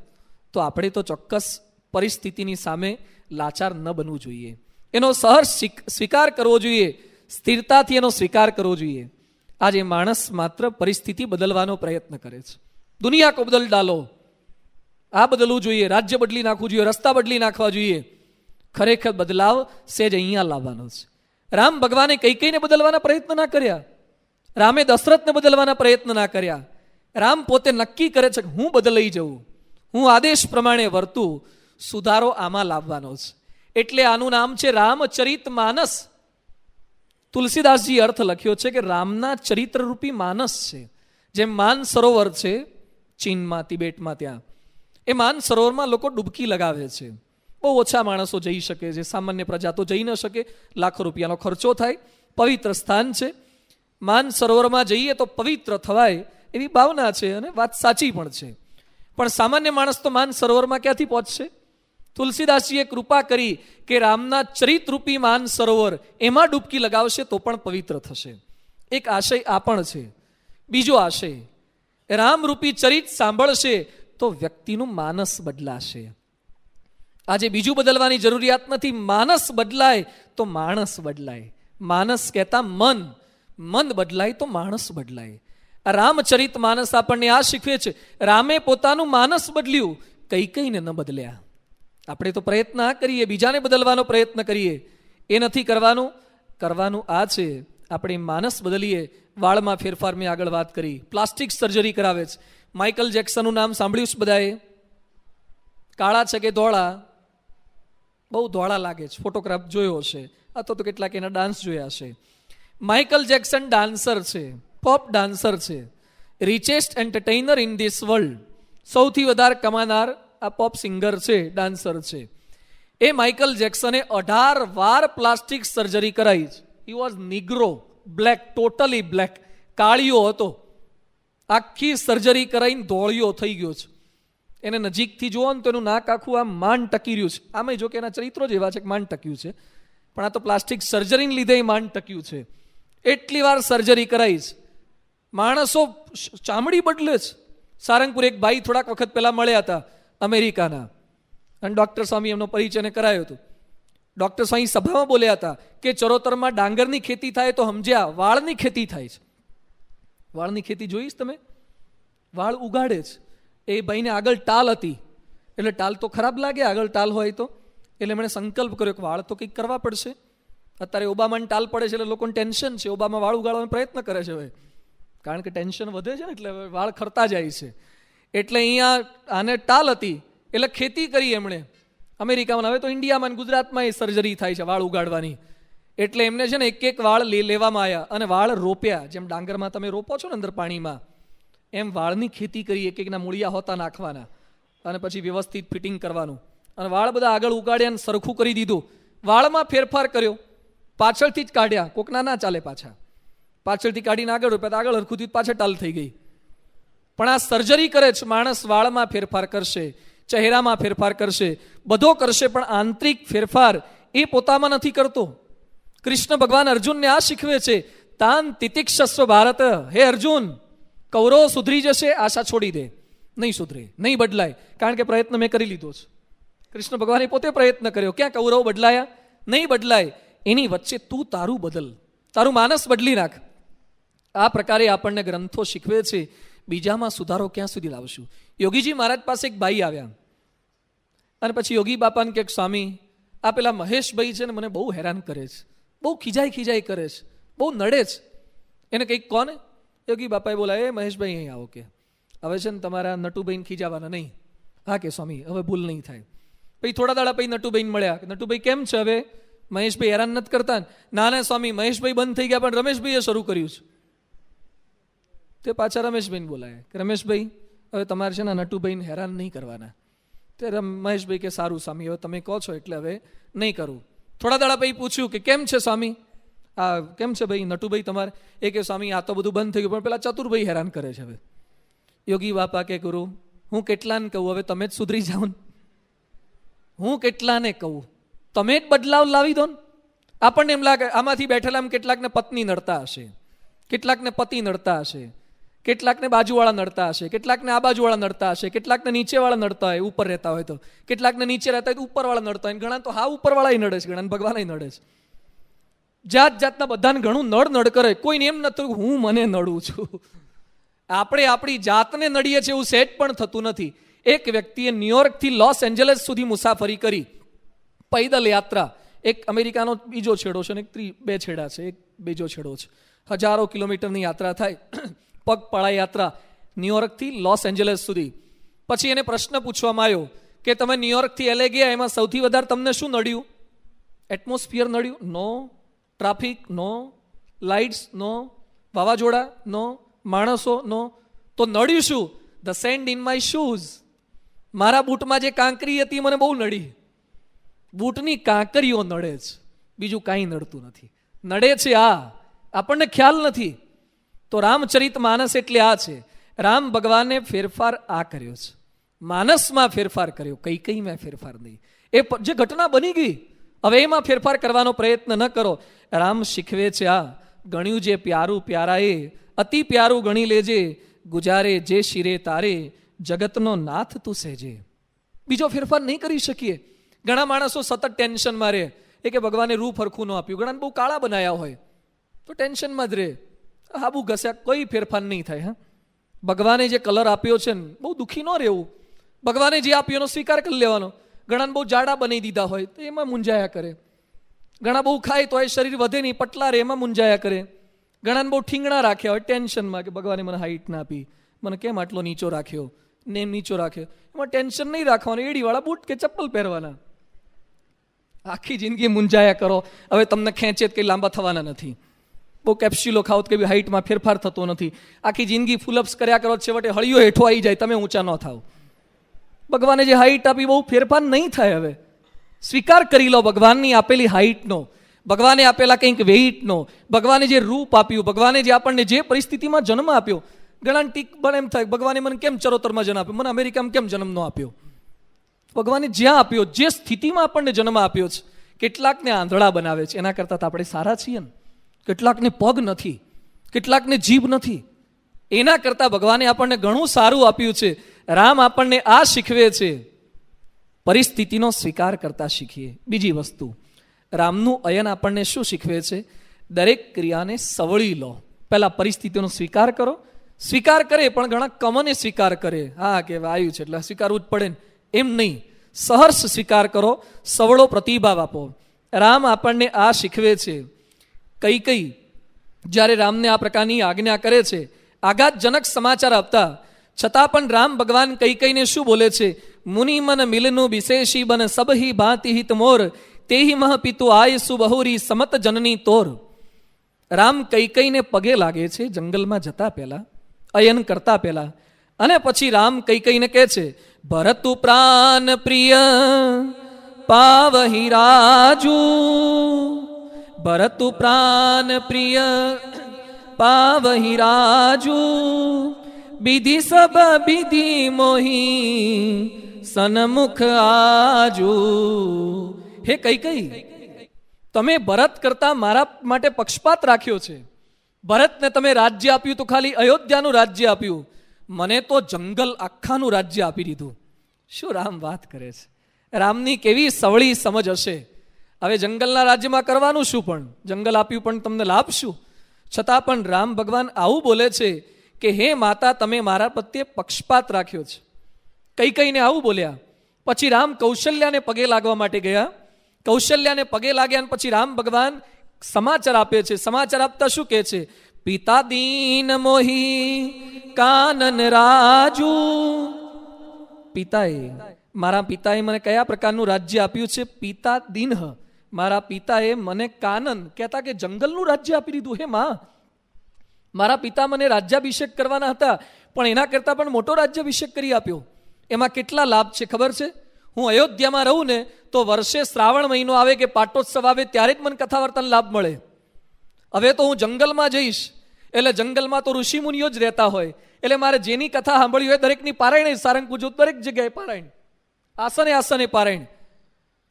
તો આપણે તો ચોક્કસ પરિસ્થિતિની સામે લાચાર ન બનવું જોઈએ. એનો સહર્ષ સ્વીકાર કરવો જોઈએ, સ્થિરતાથી એનો સ્વીકાર કરવો જોઈએ. આજે માણસ માત્ર પરિસ્થિતિ બદલવાનો પ્રયત્ન કરે છે. દુનિયા કો બદલ ડાલો, આ બદલવું જોઈએ, રાજ્ય બદલી નાખવું જોઈએ, રસ્તા બદલી નાખવા જોઈએ. ખરેખર બદલાવ સેજ અહીંયા લાવવાનો છે. રામ ભગવાને કૈકેયીને બદલવાના પ્રયત્ન ના કર્યા, રામે દશરથને બદલવાના પ્રયત્ન ના કર્યા. રામ પોતે નક્કી કરે છે કે હું બદલાઈ જવું, હું આદેશ પ્રમાણે વર્તું. સુધારો આમાં લાવવાનો છે. એટલે આનું નામ છે રામચરિત માનસ. તુલસીદાસજી અર્થ લખ્યો છે કે રામના ચરિત્રરૂપી માનસ છે. જેમ માન સરોવર છે ચીનમાં, તિબેટમાં, ત્યાં એ માન સરોવરમાં લોકો ડૂબકી લગાવે છે. બહુ ઓછા માણસો જઈ શકે છે, સામાન્ય પ્રજા તો જઈ ન શકે, લાખો રૂપિયાનો ખર્ચો થાય. પવિત્ર સ્થાન છે. માન સરોવરમાં જઈએ તો પવિત્ર થવાય એવી ભાવના છે અને વાત સાચી પણ છે. પણ સામાન્ય માણસ તો માન સરોવરમાં ક્યાંથી પહોંચશે? તુલસીદાસજીએ કૃપા કરી કે રામના ચરિતરૂપી માન સરોવર એમાં ડૂબકી લગાવશે તો પણ પવિત્ર થશે. એક આશય આ પણ છે. બીજો આશય, રામરૂપી ચરિત સાંભળશે તો વ્યક્તિનું માનસ બદલાશે. આજે બીજું બદલવાની જરૂરિયાત નથી. માનસ બદલાય તો માણસ બદલાય. માનસ કહેતા મન, મન બદલાય તો માણસ બદલાય. આ રામચરિત માનસ આપણને આ શીખવે છે. રામે પોતાનું માનસ બદલ્યું, કૈકેયીને ન બદલ્યા. આપણે તો પ્રયત્ન આ કરીએ, બીજાને બદલવાનો પ્રયત્ન કરીએ, એ નથી કરવાનું. કરવાનું આ છે, આપણે માનસ બદલીએ. વાળમાં ફેરફાર મેં આગળ વાત કરી, પ્લાસ્ટિક સર્જરી કરાવે છે. માઇકલ જેક્સનનું નામ સાંભળ્યું છે બધાએ? કાળા છે કે ધોળા? બહુ ધોળા લાગે છે, ફોટોગ્રાફ જોયો હશે અથવા તો કેટલાક એના ડાન્સ જોયા હશે. માઇકલ જેક્સન ડાન્સર છે, પોપ ડાન્સર છે, રિચેસ્ટ એન્ટરટેઇનર ઇન ધીસ વર્લ્ડ. સૌથી વધારે કમાનાર આ પોપ સિંગર છે, ડાન્સર છે. એ માઇકલ જેક્સને 18 વાર પ્લાસ્ટિક સર્જરી કરાઈ છે. He was negro, black, totally black, કાળિયો હતો. આખી સર્જરી કરાઈને ધોળિયો થઈ ગયો છે. એને નજીકથી જુઓ ને તો એનું નાક આખું આમ માંડ ટકી રહ્યું છે. આમાં જો કે એના ચરિત્રો જ એવા છે કે માંડ ટક્યું છે, પણ આ તો પ્લાસ્ટિક સર્જરીને લીધે માંડ ટક્યું છે. એટલી વાર સર્જરી કરાઈ છે. માણસો ચામડી બદલે છે. સારંગપુર એક ભાઈ થોડાક વખત પહેલા મળ્યા હતા અમેરિકાના, અને ડૉક્ટર સ્વામી એમનો પરિચયને કરાયો હતો. ડૉક્ટર સ્વામી સભામાં બોલ્યા હતા કે ચરોતરમાં ડાંગરની ખેતી થાય તો સમજ્યા વાળની ખેતી થાય છે. વાળની ખેતી જોઈશ તમે? વાળ ઉગાડે છે. એ ભાઈને આગળ ટાલ હતી, એટલે ટાલ તો ખરાબ લાગે આગળ ટાલ હોય તો, એટલે એમણે સંકલ્પ કર્યો કે વાળ તો કંઈક કરવા પડશે. અત્યારે ઓબામાને ટાલ પડે છે એટલે લોકોને ટેન્શન છે. ઓબામા વાળ ઉગાડવાનો પ્રયત્ન કરે છે હવે, કારણ કે ટેન્શન વધે છે ને, એટલે વાળ ખરતા જાય છે. એટલે અહીંયા આને ટાલ હતી એટલે ખેતી કરી એમણે અમેરિકામાં. હવે તો ઇન્ડિયામાં અને ગુજરાતમાં એ સર્જરી થાય છે વાળ ઉગાડવાની. એટલે એમને છે ને એક વાળ લેવામાં આવ્યા અને વાળ રોપ્યા. જેમ ડાંગરમાં તમે રોપો છો ને અંદર પાણીમાં, એમ વાળની ખેતી કરી. એકના મૂળિયા હોતા નાખવાના અને પછી વ્યવસ્થિત ફિટિંગ કરવાનું. અને વાળ બધા આગળ ઉગાડ્યા અને સરખું કરી દીધું. વાળમાં ફેરફાર કર્યો, પાછળથી જ કાઢ્યા. કોકના ના ચાલે પાછા, પાછળથી કાઢીને આગળ રોપ્યા, આગળ હરખું થયું, પાછળ ટાલ થઈ ગઈ. પણ આ સર્જરી કરે છે માણસ. વાળમાં ફેરફાર કરશે, ચહેરામાં ફેરફાર કરશે, બધો કરશે, પણ આંતરિક ફેરફાર એ પોતામાં નથી કરતો. કૃષ્ણ ભગવાન અર્જુનને આ શીખવે છે, તાન તિતિક્ષસ્વ ભારત. હે અર્જુન, કૌરવો સુધરી જશે, આશા છોડી દે. નહીં સુધરે, નહીં બદલાય, કારણ કે પ્રયત્ન મેં કરી લીધો છે. કૃષ્ણ ભગવાને પોતે પ્રયત્ન કર્યો, ક્યાં કૌરવો બદલાયા? નહીં બદલાય. એની વચ્ચે તું તારું બદલ, તારું માનસ બદલી નાખ. આ પ્રકારે આપણને ગ્રંથો શીખવે છે. બીજામાં સુધારો ક્યાં સુધી લાવશું? યોગીજી મહારાજ પાસે એક ભાઈ આવ્યા અને પછી યોગી બાપાને કે સ્વામી, આ પેલા મહેશભાઈ છે ને મને બહુ હેરાન કરે છે, બહુ ખીજાઈ કરે છે, બહુ નડે છે, એને કંઈક કોને? યોગી બાપાએ બોલાય, એ મહેશભાઈ અહીં આવો, કે હવે છે ને તમારા નટુભાઈને ખીજાવાના નહીં. હા કે સ્વામી, હવે ભૂલ નહીં થાય. પછી થોડા દાડા પછી નટુભાઈને મળ્યા. નટુભાઈ કેમ છે હવે? મહેશભાઈ હેરાન નથી કરતા? ના ના સ્વામી, મહેશભાઈ બંધ થઈ ગયા પણ રમેશભાઈએ શરૂ કર્યું છે. તે પાછા રમેશભાઈને બોલાય કે રમેશભાઈ હવે તમારે છે ને નટુભાઈને હેરાન નહીં કરવાના. ત્યારે મહેશભાઈ કે સારું સ્વામી, હવે તમે કહો છો એટલે હવે નહીં કરું. થોડા દાડા પછી પૂછ્યું કે કેમ છે સ્વામી, આ કેમ છે ભાઈ નટુભાઈ તમારે? એ કે સ્વામી આ તો બધું બંધ થઈ ગયું પણ પેલા ચતુરભાઈ હેરાન કરે છે. હવે યોગી બાપા કે ગુરુ હું કેટલાને કહું, હવે તમે જ સુધરી જાઓ ને. હું કેટલાને કહું, તમે જ બદલાવ લાવી દો ને. આપણને એમ લાગે આમાંથી બેઠેલા કેટલાકને પત્ની નડતા હશે, કેટલાકને પતિ નડતા હશે, કેટલાકને બાજુવાળા નડતા હશે, કેટલાકને આ બાજુવાળા નડતા હશે, કેટલાકને નીચેવાળા નડતા હોય, ઉપર રહેતા હોય તો, કેટલાકને નીચે રહેતા હોય તો ઉપરવાળા નડતા હોય, ઘણા તો હા ઉપરવાળા નડે છે, ઘણા ભગવાન નડે છે. જાત જાતના બધાને ઘણું નડ કરે. કોઈને એમ નથી હું મને નડું છું. આપણે આપણી જાતને નડીએ છીએ એવું સેટ પણ થતું નથી. એક વ્યક્તિએ ન્યુયોર્કથી લોસ એન્જલસ સુધી મુસાફરી કરી, પૈદલ યાત્રા. એક અમેરિકાનો બીજો છેડો છે ને બે છેડા છે, એક બીજો છેડો છે. હજારો કિલોમીટરની યાત્રા થાય, પગપાળા યાત્રા ન્યુયોર્કથી લોસ એન્જલસ સુધી. પછી એને પ્રશ્ન પૂછવામાં આવ્યો કે તમે ન્યુયોર્કથી એલે ગયા, એમાં સૌથી વધારે તમને શું નડ્યું? એટમોસ્ફિયર નડ્યું? નો. ટ્રાફિક? નો. લાઇટ્સ? નો. વાવાઝોડા? નો. માણસો? નો. તો નડ્યું શું? The sand in my shoes. મારા બૂટમાં જે કાંકરી હતી મને બહુ નડી. બૂટની કાંકરીઓ નડે છે, બીજું કાંઈ નડતું નથી. નડે છે આ, આપણને ખ્યાલ નથી. તો રામચરિત માનસ એટલે આ છે. રામ ભગવાને ફેરફાર આ કર્યો છે, માનસમાં ફેરફાર કર્યો, કઈકઈમાં ફેરફાર નહીં. એ જે ઘટના બની ગઈ હવે એમાં ફેરફાર કરવાનો પ્રયત્ન ન કરો. રામ શીખવે છે આ, ગણ્યું જે પ્યારું પ્યારાએ, અતિ પ્યારું ગણી લેજે, ગુજારે જે શિરે તારે, જગતનો નાથ તું સહેજે. બીજો ફેરફાર નહીં કરી શકીએ. ઘણા માણસો સતત ટેન્શનમાં રહે, એ કે ભગવાને રૂપ હરખું ન આપ્યું, ઘણાને બહુ કાળા બનાવ્યા હોય તો ટેન્શનમાં જ રહે. હાબુ ઘસ્યા કોઈ ફેરફાર નહીં થાય. હા, ભગવાને જે કલર આપ્યો છે ને બહુ દુઃખી ન રહેવું. ભગવાને જે આપ્યો એનો સ્વીકાર કરી લેવાનો. ઘણાને બહુ જાડા બનાવી દીધા હોય તો એમાં મૂંઝાયા કરે. ઘણા બહુ ખાય તો એ શરીર વધે નહીં, પટલા રહે, એમાં મૂંઝાયા કરે. ઘણાને બહુ ઠીંગણા રાખ્યા હોય ટેન્શનમાં કે ભગવાને મને હાઈટ ના આપી, મને કેમ આટલો નીચો રાખ્યો ને એમ નીચો રાખ્યો. એમાં ટેન્શન નહીં રાખવાનું, એડીવાળા બૂટ કે ચપ્પલ પહેરવાના. આખી જિંદગી મૂંઝાયા કરો, હવે તમને ખેંચે કંઈ લાંબા થવાના નથી. બહુ કેપ્સ્યુલો ખાઓ તો કે હાઈટમાં ફેરફાર થતો નથી. આખી જિંદગી ફૂલઅપ્સ કર્યા કરો, છેવટે હળિયો હેઠો આવી જાય, તમે ઊંચા ન થાવ. ભગવાને જે હાઈટ આપી બહુ ફેરફાર નહીં થાય. હવે સ્વીકાર કરી લો ભગવાનની આપેલી હાઈટનો, ભગવાને આપેલા કંઈક વેઇટનો, ભગવાને જે રૂપ આપ્યું, ભગવાને જે આપણને જે પરિસ્થિતિમાં જન્મ આપ્યો. ઘણા ટીક પણ એમ થાય ભગવાને મને કેમ ચરોતરમાં જન્મ આપ્યો, મને અમેરિકામાં કેમ જન્મ ન આપ્યો. ભગવાને જ્યાં આપ્યો, જે સ્થિતિમાં આપણને જન્મ આપ્યો છે. કેટલાકને આંધળા બનાવે છે, એના કરતાં તો આપણે સારા છીએ ને. કેટલાકને પગ નથી, કેટલાકને જીભ નથી, એના કરતાં ભગવાને આપણને ઘણું સારું આપ્યું છે. રામ આપણને આ શીખવે છે, પરિસ્થિતિનો સ્વીકાર કરતા શીખીએ. બીજી વસ્તુ, રામનું અયન આપણને શું શીખવે છે? દરેક ક્રિયાને સવળી લો. પહેલા પરિસ્થિતિનો સ્વીકાર કરો. સ્વીકાર કરે પણ ઘણા કમને સ્વીકાર કરે, હા કે આવ્યું છે એટલે સ્વીકારવું જ પડે ને, એમ નહીં. સહર્ષ સ્વીકાર કરો, સવળો પ્રતિભાવ આપો. રામ આપણને આ શીખવે છે. કઈ જ્યારે રામને આ પ્રકારની આજ્ઞા કરે છે, આઘાતજનક સમાચાર આપતા છતાં પણ રામ ભગવાન કઈને શું બોલે છે? મુનિ મન મિલનું વિશેષી બન સબહી ભાંતિ હિત મોર, તેહી મહ પિતુ આયસુ બહુરી સમત જનની તોર. રામ કઈને પગે લાગે છે જંગલમાં જતા પહેલા, અયન કરતા પહેલા. અને પછી રામ કઈને કહે છે, ભરતુ પ્રાણ પ્રિય પાવહી રાજુ, ભરતુ પ્રાણ પ્રિય પાવહી રાજુ, વિધિ સબ વિધિ મોહી સન્મુખ આજુ. હે કઈ તમે ભરત કરતા મારા માટે પક્ષપાત રાખ્યો છે. ભરતને તમે રાજ્ય આપ્યું તો ખાલી અયોધ્યાનું રાજ્ય આપ્યું, મને તો જંગલ આખાનું રાજ્ય આપી દીધું. શું રામ વાત કરે છે! રામની કેવી સવળી સમજ હશે. હવે જંગલના રાજ્યમાં કરવાનું શું? પણ જંગલ આપ્યું પણ તમને લાભ શું? છતાં પણ રામ ભગવાન આવું બોલે છે કે હે માતા, તમે મારા પ્રત્યે પક્ષપાત રાખ્યો છે. કઈને આવું બોલ્યા. પછી રામ કૌશલ્યાને પગે લાગવા માટે ગયા. કૌશલ્યાને પગે લાગ્યા અને પછી રામ ભગવાન સમાચાર આપે છે. સમાચાર આપતા શું કહે છે? પિતા દીન મોહી કાનન રાજુ. મારા પિતાએ મને કયા પ્રકારનું રાજ્ય આપ્યું છે? પિતા દીન, મારા પિતાએ મને કાનન કહેતા કે જંગલનું રાજ્ય આપી દીધું. હે માં, મારા પિતા મને રાજ્યાભિષેક કરવાના હતા, પણ એના કરતાં પણ મોટો રાજ્યાભિષેક કરી આપ્યો. એમાં કેટલા લાભ છે ખબર છે? હું અયોધ્યામાં રહું ને તો વર્ષે શ્રાવણ મહિનો આવે કે પાટોત્સવ આવે ત્યારે જ મને કથા વાર્તાનો લાભ મળે. હવે તો હું જંગલમાં જઈશ એટલે જંગલમાં તો ઋષિમુનિઓ જ રહેતા હોય, એટલે મારે જેની કથા સાંભળી હોય દરેકની પારાયણ, સારંગપુર દરેક જગ્યાએ પારાયણ, આસને આસને પારાયણ.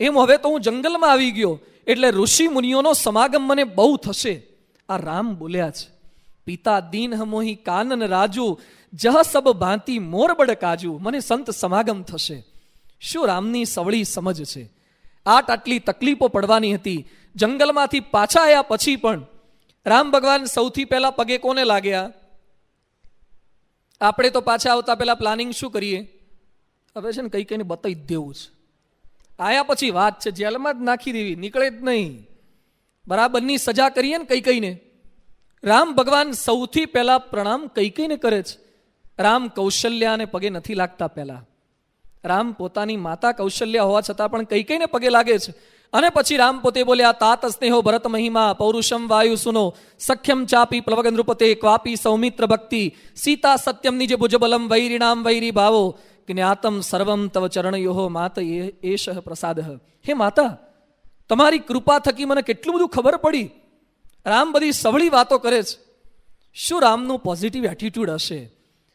એમ હવે તો હું જંગલમાં આવી ગયો એટલે ઋષિ મુનિઓનો સમાગમ મને બહુ થશે. આ રામ બોલ્યા છે, પિતા દીન હમોહી કાનન રાજુ, જહ સબ ભાંતિ મોરબડ કાજુ. મને સંત સમાગમ થશે. શું રામની સવળી સમજ છે. આટલી તકલીફો પડવાની હતી. જંગલમાંથી પાછા આવ્યા પછી પણ રામ ભગવાન સૌથી પહેલા પગે કોને લાગ્યા? આપણે તો પાછા આવતા પહેલા પ્લાનિંગ શું કરીએ? હવે છે ને કઈ કઈને બતાવી દેવું છે. આયા પછી વાત છે જેલમાં જ નાખી દેવી, નીકળે જ નહીં. બરાબરની સજા કરીએ ને કઈ કઈને. રામ ભગવાન સૌથી પહેલા પ્રણામ કઈ કઈને કરે છે. રામ કૌશલ્યાને પગે નથી લાગતા. પહેલા રામ પોતાની માતા કૌશલ્યા હોવા છતાં પણ કઈ કઈને પગે લાગે છે. અને પછી રામ પોતે બોલ્યા, તાત સ્નેહો ભરત મહિમા, પૌરુષમ વાયુ સુનો, સખ્યમ ચાપી પ્લવગ નૃપતે, ક્વાપી સૌમિત્ર ભક્તિ, સીતા સત્યમ નિજ ભુજબલમ, વૈરીણામ વૈરી ભાવો, જ્ઞાતમ સર્વમ તવ ચરણયોહો માત એષ પ્રસાદ. હે માતા, તમારી કૃપા થકી મને કેટલું બધું ખબર પડી. રામ બધી સવળી વાતો કરે છે. શું રામનું પોઝિટિવ એટીટ્યુડ હશે?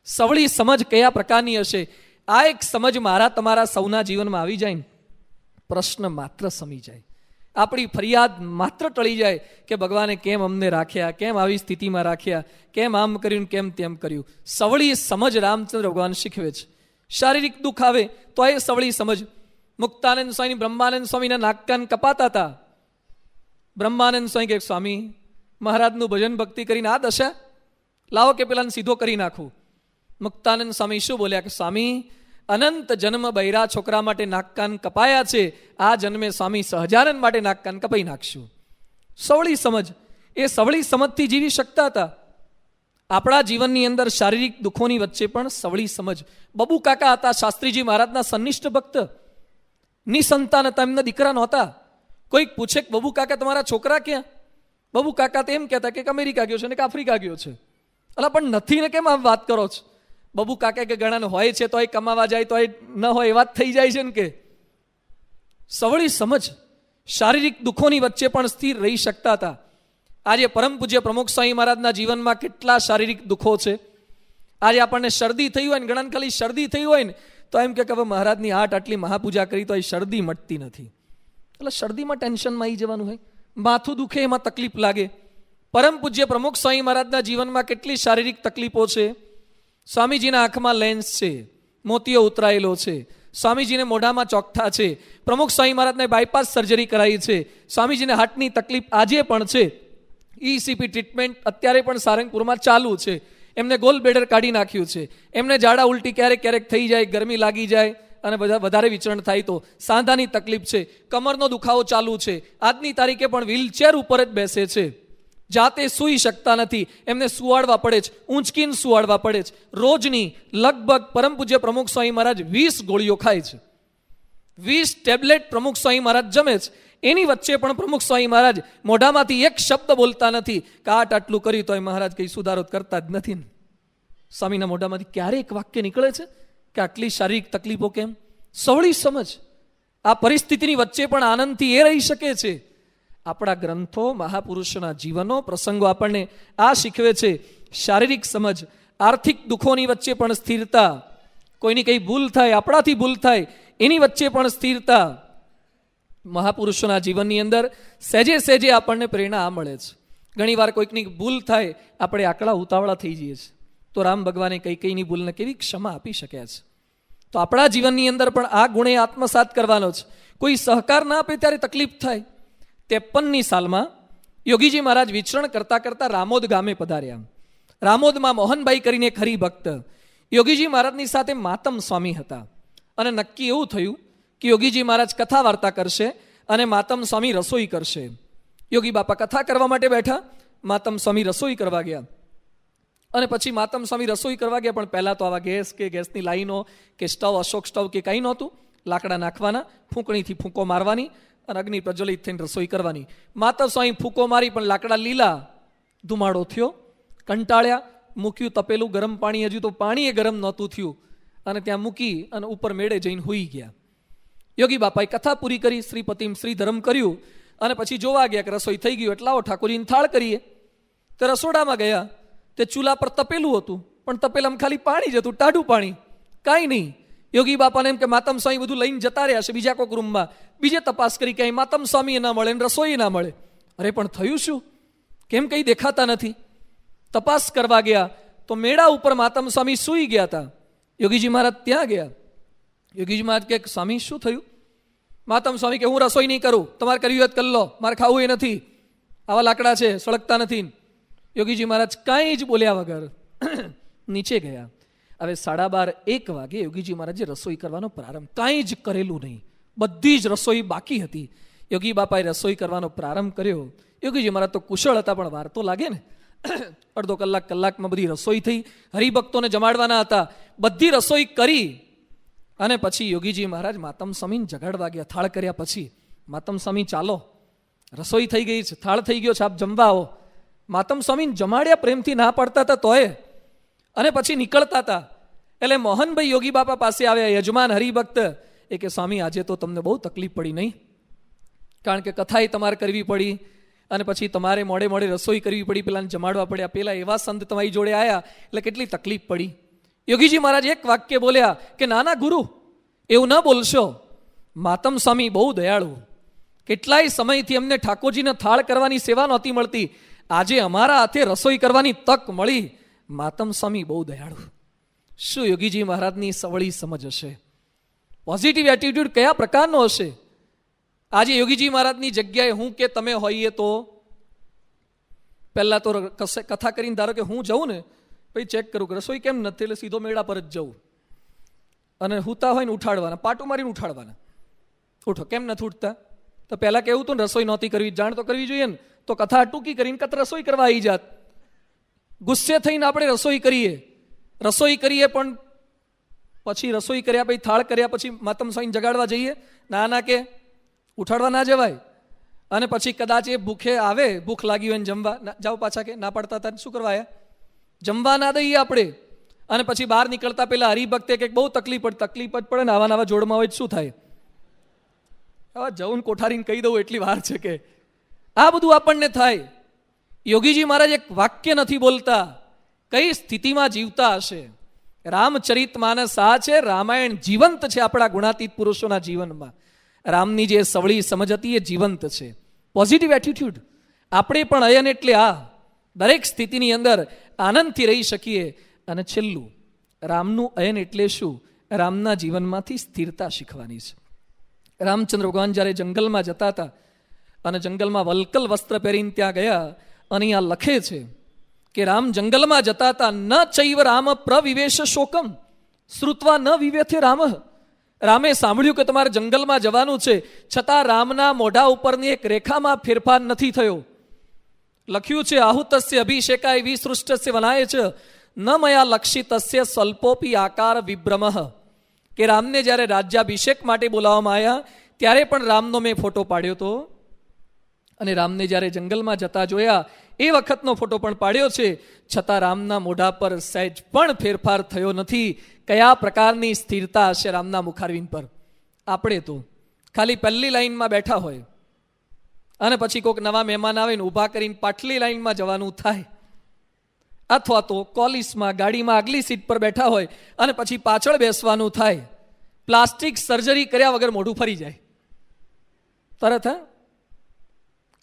સવળી સમજ કયા પ્રકારની હશે? આ એક સમજ મારા તમારા સૌના જીવનમાં આવી જાય ને, પ્રશ્ન માત્ર સમી જાય, આપણી ફરિયાદ માત્ર ટળી જાય કે ભગવાને કેમ અમને રાખ્યા, કેમ આવી સ્થિતિમાં રાખ્યા, કેમ આમ કર્યું, કેમ તેમ કર્યું. સવળી સમજ રામચંદ્ર ભગવાન શીખવે છે. શારીરિક દુઃખ આવે તો એ સવળી સમજ. મુક્તાનંદ સ્વામી, બ્રહ્માનંદ સ્વામીના નાક કાન કપાતા હતા. બ્રહ્માનંદ સ્વામી કે સ્વામી મહારાજનું ભજન ભક્તિ કરીને આ દશા, લાવો કે પેલાને સીધો કરી નાખું. મુક્તાનંદ સ્વામી શું બોલ્યા કે સ્વામી, અનંત જન્મ બૈરા છોકરા માટે નાક કાન કપાયા છે, આ જન્મે સ્વામી સહજાનંદ માટે નાક કાન કપાઈ નાખશું. સવળી સમજ. એ સવળી સમજથી જીવી શકતા હતા. આપણા જીવનની અંદર શારીરિક દુઃખોની વચ્ચે પણ સવળી સમજ. બબુ કાકા હતા શાસ્ત્રીજી મહારાજના સન્નિષ્ઠ ભક્ત, નિસંતાન હતા, એમના દીકરા નહોતા. કોઈક પૂછે કે બબુ કાકા તમારા છોકરા ક્યાં? બબુ કાકા તો એમ કહેતા કે અમેરિકા ગયો છે ને કે આફ્રિકા ગયો છે. અલા પણ નથી ને કેમ આમ વાત કરો છો? બબુ કાકા કે ગણાને હોય છે તો એ કમાવા જાય તો એ ન હોય એ વાત થઈ જાય છે ને. કે સવળી સમજ શારીરિક દુઃખોની વચ્ચે પણ સ્થિર રહી શકતા હતા. આજે પરમ પૂજ્ય પ્રમુખ સ્વામી મહારાજના જીવનમાં કેટલા શારીરિક દુઃખો છે. આજે આપણને શરદી થઈ હોય ને, ગણાને ખાલી શરદી થઈ હોય ને તો એમ કે હવે મહારાજની આટલી મહાપૂજા કરી તો એ શરદી મટતી નથી. એટલે શરદીમાં ટેન્શનમાં આવી જવાનું હોય, માથું દુખે એમાં તકલીફ લાગે. પરમ પૂજ્ય પ્રમુખ સ્વામી મહારાજના જીવનમાં કેટલી શારીરિક તકલીફો છે. સ્વામીજીના આંખમાં લેન્સ છે, મોતિયો ઉતરાયેલો છે, સ્વામીજીને મોઢામાં ચોકઠા છે, પ્રમુખ સ્વામી મહારાજને બાયપાસ સર્જરી કરાવી છે, સ્વામીજીને હાર્ટની તકલીફ આજે પણ છે, ECP ટ્રીટમેન્ટ અત્યારે પણ સારંગપુરમાં ચાલુ છે, એમને ગોલ બ્લેડર કાઢી નાખ્યું છે, એમને ઝાડા ઉલટી ક્યારેક ક્યારેક થઈ જાય, ગરમી લાગી જાય અને બધા વધારે વિચરણ થાય તો સાંધાની તકલીફ છે, કમરનો દુખાવો ચાલુ છે, આજની તારીખે પણ વ્હીલચેર ઉપર જ બેસે છે, જાતે સૂઈ શકતા નથી, એમને સુવાડવા પડે છે, ઊંચકીને સુવાડવા પડે છે. રોજની લગભગ પરમ પૂજ્ય પ્રમુખ સ્વામી મહારાજ 20 ગોળીઓ ખાય છે, 20 ટેબ્લેટ પ્રમુખ સ્વામી મહારાજ જમે છે. એની વચ્ચે પણ પ્રમુખ સ્વામી મહારાજ મોઢામાંથી એક શબ્દ બોલતા નથી કે આટલું કર્યું તો મહારાજ કઈ સુધારો કરતા જ નથી. સ્વામીના મોઢામાંથી ક્યારે એક વાક્ય નીકળે છે કે આટલી શારીરિક તકલીફો કેમ? સવળી સમજ. આ પરિસ્થિતિની વચ્ચે પણ આનંદથી એ રહી શકે છે. આપણા ગ્રંથો, મહાપુરુષોના જીવનો, પ્રસંગો આપણને આ શીખવે છે. શારીરિક સમજ, આર્થિક દુઃખોની વચ્ચે પણ સ્થિરતા, કોઈની કઈ ભૂલ થાય, આપણાથી ભૂલ થાય એની વચ્ચે પણ સ્થિરતા. મહાપુરુષોના જીવનની અંદર સહેજે સહેજે આપણને પ્રેરણા આ મળે છે. ઘણીવાર કોઈકની ભૂલ થાય આપણે આકડા ઉતાવળા થઈ જઈએ છીએ, તો રામ ભગવાને કઈની ભૂલને કેવી ક્ષમા આપી શક્યા છે. તો આપણા જીવનની અંદર પણ આ ગુણે આત્મસાત કરવાનો છે. કોઈ સહકાર ના આપે ત્યારે તકલીફ થાય. 53ની સાલમાં યોગીજી મહારાજ વિચરણ કરતા કરતા રામોદ ગામે પધાર્યા. રામોદમાં મોહનભાઈ કરીને એક હરિભક્ત યોગીજી મહારાજની સાથે માતમ સ્વામી હતા. અને નક્કી એવું થયું કે યોગીજી મહારાજ કથા વાર્તા કરશે અને માતમ સ્વામી રસોઈ કરશે. યોગી બાપા કથા કરવા માટે બેઠા, માતમ સ્વામી રસોઈ કરવા ગયા. અને પછી માતમ સ્વામી રસોઈ કરવા ગયા, પણ પહેલાં તો આવા ગેસ કે ગેસની લાઈનો કે સ્ટવ, અશોક સ્ટવ કે કંઈ નહોતું. લાકડા નાખવાના, ફૂંકણીથી ફૂંકો મારવાની અને અગ્નિ પ્રજ્વલિત થઈને રસોઈ કરવાની. માતા સ્વામી ફૂંકો મારી પણ લાકડા લીલા, ધુમાડો થયો, કંટાળ્યા, મૂક્યું તપેલું ગરમ પાણી, હજુ તો પાણી એ ગરમ નહોતું થયું, અને ત્યાં મૂકી અને ઉપર મેળે જઈને હુઈ ગયા. યોગી બાપાએ કથા પૂરી કરી, શ્રીપતિમ શ્રીધરમ કર્યું, અને પછી જોવા ગયા કે રસોઈ થઈ ગયું, એટલે આવો ઠાકોરજીને થાળ કરીએ. તે રસોડામાં ગયા, તે ચૂલા પર તપેલું હતું, પણ તપેલામાં ખાલી પાણી જ હતું, ટાઢું પાણી, કાંઈ નહીં. યોગી બાપાને એમ કે માતમ સ્વામી બધું લઈને જતા રહ્યા છે બીજા કોઈક રૂમમાં. બીજે તપાસ કરી, ક્યાંય માતમ સ્વામી ના મળે, રસોઈ ના મળે. અરે પણ થયું શું, કેમ કંઈ દેખાતા નથી? તપાસ કરવા ગયા તો મેળા ઉપર માતમ સ્વામી સૂઈ ગયા હતા. યોગીજી મહારાજ ત્યાં ગયા. યોગીજી મહારાજ કે સ્વામી શું થયું? માતમ સ્વામી કે હું રસોઈ નહીં કરું, તમારે કરવી હોય કરી લો, મારે ખાવું એ નથી, આવા લાકડા છે સળગતા નથી. યોગીજી મહારાજ કાંઈ જ બોલ્યા વગર નીચે ગયા. હવે 12:30 વાગે યોગીજી મહારાજે રસોઈ કરવાનો પ્રારંભ, કાંઈ જ કરેલું નહીં, બધી જ રસોઈ બાકી હતી. યોગી બાપાએ રસોઈ કરવાનો પ્રારંભ કર્યો. યોગીજી મહારાજ તો કુશળ હતા, પણ વાર તો લાગે ને. અડધો કલાકમાં બધી રસોઈ થઈ. હરિભક્તોને જમાડવાના હતા, બધી રસોઈ કરી અને પછી યોગીજી મહારાજ માતમ સ્વામીને જગાડવા ગયા. થાળ કર્યા પછી, માતમ સ્વામી ચાલો, રસોઈ થઈ ગઈ છે, થાળ થઈ ગયો છે, આપ જમવા આવો. માતમ સ્વામીને જમાડ્યા, પ્રેમથી ના પાડતા હતા તોય, અને પછી નીકળતા હતા. એટલે મોહનભાઈ યોગી બાપા પાસે આવ્યા, યજમાન હરિભક્ત. એ કે સ્વામી આજે તો તમને બહુ તકલીફ પડી નહીં? કારણ કે કથાએ તમારે કરવી પડી, અને પછી તમારે મોડે મોડે રસોઈ કરવી પડી, પેલાને જમાડવા પડ્યા, પેલા એવા સંત તમારી જોડે આવ્યા, એટલે કેટલી તકલીફ પડી. યોગીજી મહારાજ એક વાક્ય બોલ્યા કે નાના ગુરુ, એવું ન બોલશો. માતમ સ્વામી બહુ દયાળુ, કેટલાય સમયથી અમને ઠાકોરજીને થાળ કરવાની સેવા નહોતી મળતી, આજે અમારા હાથે રસોઈ કરવાની તક મળી. માતમ સ્વામી બહુ દયાળુ. શું યોગીજી મહારાજની સવળી સમજ હશે, પોઝિટિવ એટીટ્યુડ કયા પ્રકારનો હશે? આજે યોગીજી મહારાજની જગ્યાએ હું કે તમે હોઈએ તો પહેલા તો કથા કરીને ધારો કે હું જઉં ને, પછી ચેક કરું કે રસોઈ કેમ નથી, એટલે સીધો મેળા પર જ જવું, અને હુતા હોય ને ઉઠાડવાના, પાટું મારીને ઉઠાડવાના, ઉઠો, કેમ નથી ઉઠતા? તો પહેલા કેવું હતું ને, રસોઈ નહોતી કરવી, જાણ તો કરવી જોઈએ ને, તો કથા ટૂંકી કરીને રસોઈ કરવા આવી જાત. ગુસ્સે થઈને આપણે રસોઈ કરીએ પણ પછી રસોઈ કર્યા પછી થાળ કર્યા પછી માતમ સ્વામીને જગાડવા જઈએ? ના કે ઉઠાડવા ના જવાય. અને પછી કદાચ એ ભૂખે આવે, ભૂખ લાગી હોય ને જમવા જાઓ પાછા, કે ના પાડતા હતા શું કરવા આવ્યા? જમવા ના દઈએ આપણે. અને પછી બહાર નીકળતા પેલા હરિભક્તે કે બહુ તકલીફ જ પડે ને, આવા જોડમાં હોય શું થાય? આવા જવું કોઠારીને કહી દઉં એટલી વાર છે કે આ બધું આપણને થાય. યોગીજી મહારાજ એક વાક્ય નથી બોલતા, કઈ સ્થિતિમાં જીવતા હશે. રામચરિત માનસ આ છે, રામાયણ જીવંત છે આપણા ગુણાતીત પુરુષોના જીવનમાં. રામની જે સવળી સમજ હતી એ જીવંત છે. Positive attitude. આપણે પણ અયન એટલે આ દરેક સ્થિતિની અંદર આનંદથી રહી શકીએ. અને છેલ્લું, રામનું અયન એટલે શું? રામના જીવનમાંથી સ્થિરતા શીખવાની છે. રામચંદ્ર ભગવાન જ્યારે જંગલમાં જતા હતા અને જંગલમાં વલકલ વસ્ત્ર પહેરીને ત્યાં ગયા, અને આ લખે છે કે રામ જંગલમાં જતા હતા, ન ચૈવ રામ પ્રવિવેશ શોકમ શ્રુત્વા ન વિવેથે રામ. રામે સાંભળ્યું કે તમારે જંગલમાં જવાનું છે, છતાં રામના મોઢા ઉપરની એક રેખામાં ફેરફાર નથી થયો. લખ્યું છે આહુતસ્ય અભિષેકાય વિસૃષ્ટસ્ય વનાય છે, ન મયા લક્ષિતસ્ય સ્વલ્પોપી આકાર વિભ્રમઃ. કે રામને જ્યારે રાજ્યાભિષેક માટે બોલાવવામાં આવ્યા ત્યારે પણ રામનો મેં ફોટો પાડ્યો હતો, અને રામને જ્યારે જંગલમાં જતા જોયા એ વખતનો ફોટો પણ પાડ્યો છે, છતાં રામના મોઢા પર સહેજ પણ ફેરફાર થયો નથી. કયા પ્રકારની સ્થિરતા હશે રામના મુખારવિંદ પર! આપણે તો ખાલી પહેલી લાઈનમાં બેઠા હોય અને પછી કોઈક નવા મહેમાન આવે ને ઊભા કરીને પાછલી લાઈનમાં જવાનું થાય, અથવા તો કોલિસમાં ગાડીમાં આગલી સીટ પર બેઠા હોય અને પછી પાછળ બેસવાનું થાય. પ્લાસ્ટિક સર્જરી કર્યા વગર મોઢું ફરી જાય તરત.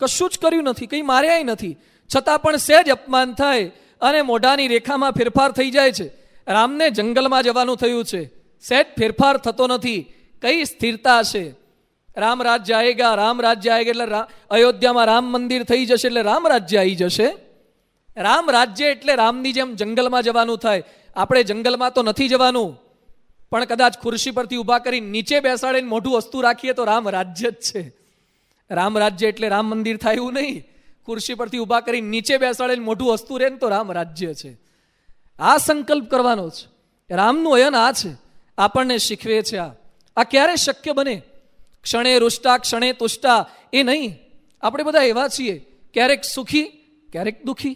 કશું જ કર્યું નથી, કંઈ માર્યા નથી, છતાં પણ સહેજ અપમાન થાય અને મોઢાની રેખામાં ફેરફાર થઈ જાય છે. રામને જંગલમાં જવાનું થયું છે, સહેજ ફેરફાર થતો નથી. કઈ સ્થિરતા હશે? રામ રાજ્ય આયેગા, રામ રાજ્ય આયેગા એટલે અયોધ્યામાં રામ મંદિર થઈ જશે એટલે રામ રાજ્ય આવી જશે. રામ રાજ્ય એટલે રામની જેમ જંગલમાં જવાનું થાય. આપણે જંગલમાં તો નથી જવાનું, પણ કદાચ ખુરશી પરથી ઊભા કરી નીચે બેસાડીને મોઢું વસ્તુ રાખીએ તો રામ રાજ્ય જ છે. રામ રાજ્ય એટલે રામ મંદિર થાય એવું નહીં. ખુરશી પરથી ઊભા કરી નીચે બેસાડીને મોઢું વસ્તુ રહે ને તો રામ રાજ્ય છે. આ સંકલ્પ કરવાનો છે. રામનું અયન આ છે, આપણને શીખવે છે. આ ક્યારે શક્ય બને? ક્ષણે રૂષ્ટા ક્ષણે તુષ્ટા એ નહીં. આપણે બધા એવા છીએ, ક્યારેક સુખી ક્યારેક દુઃખી,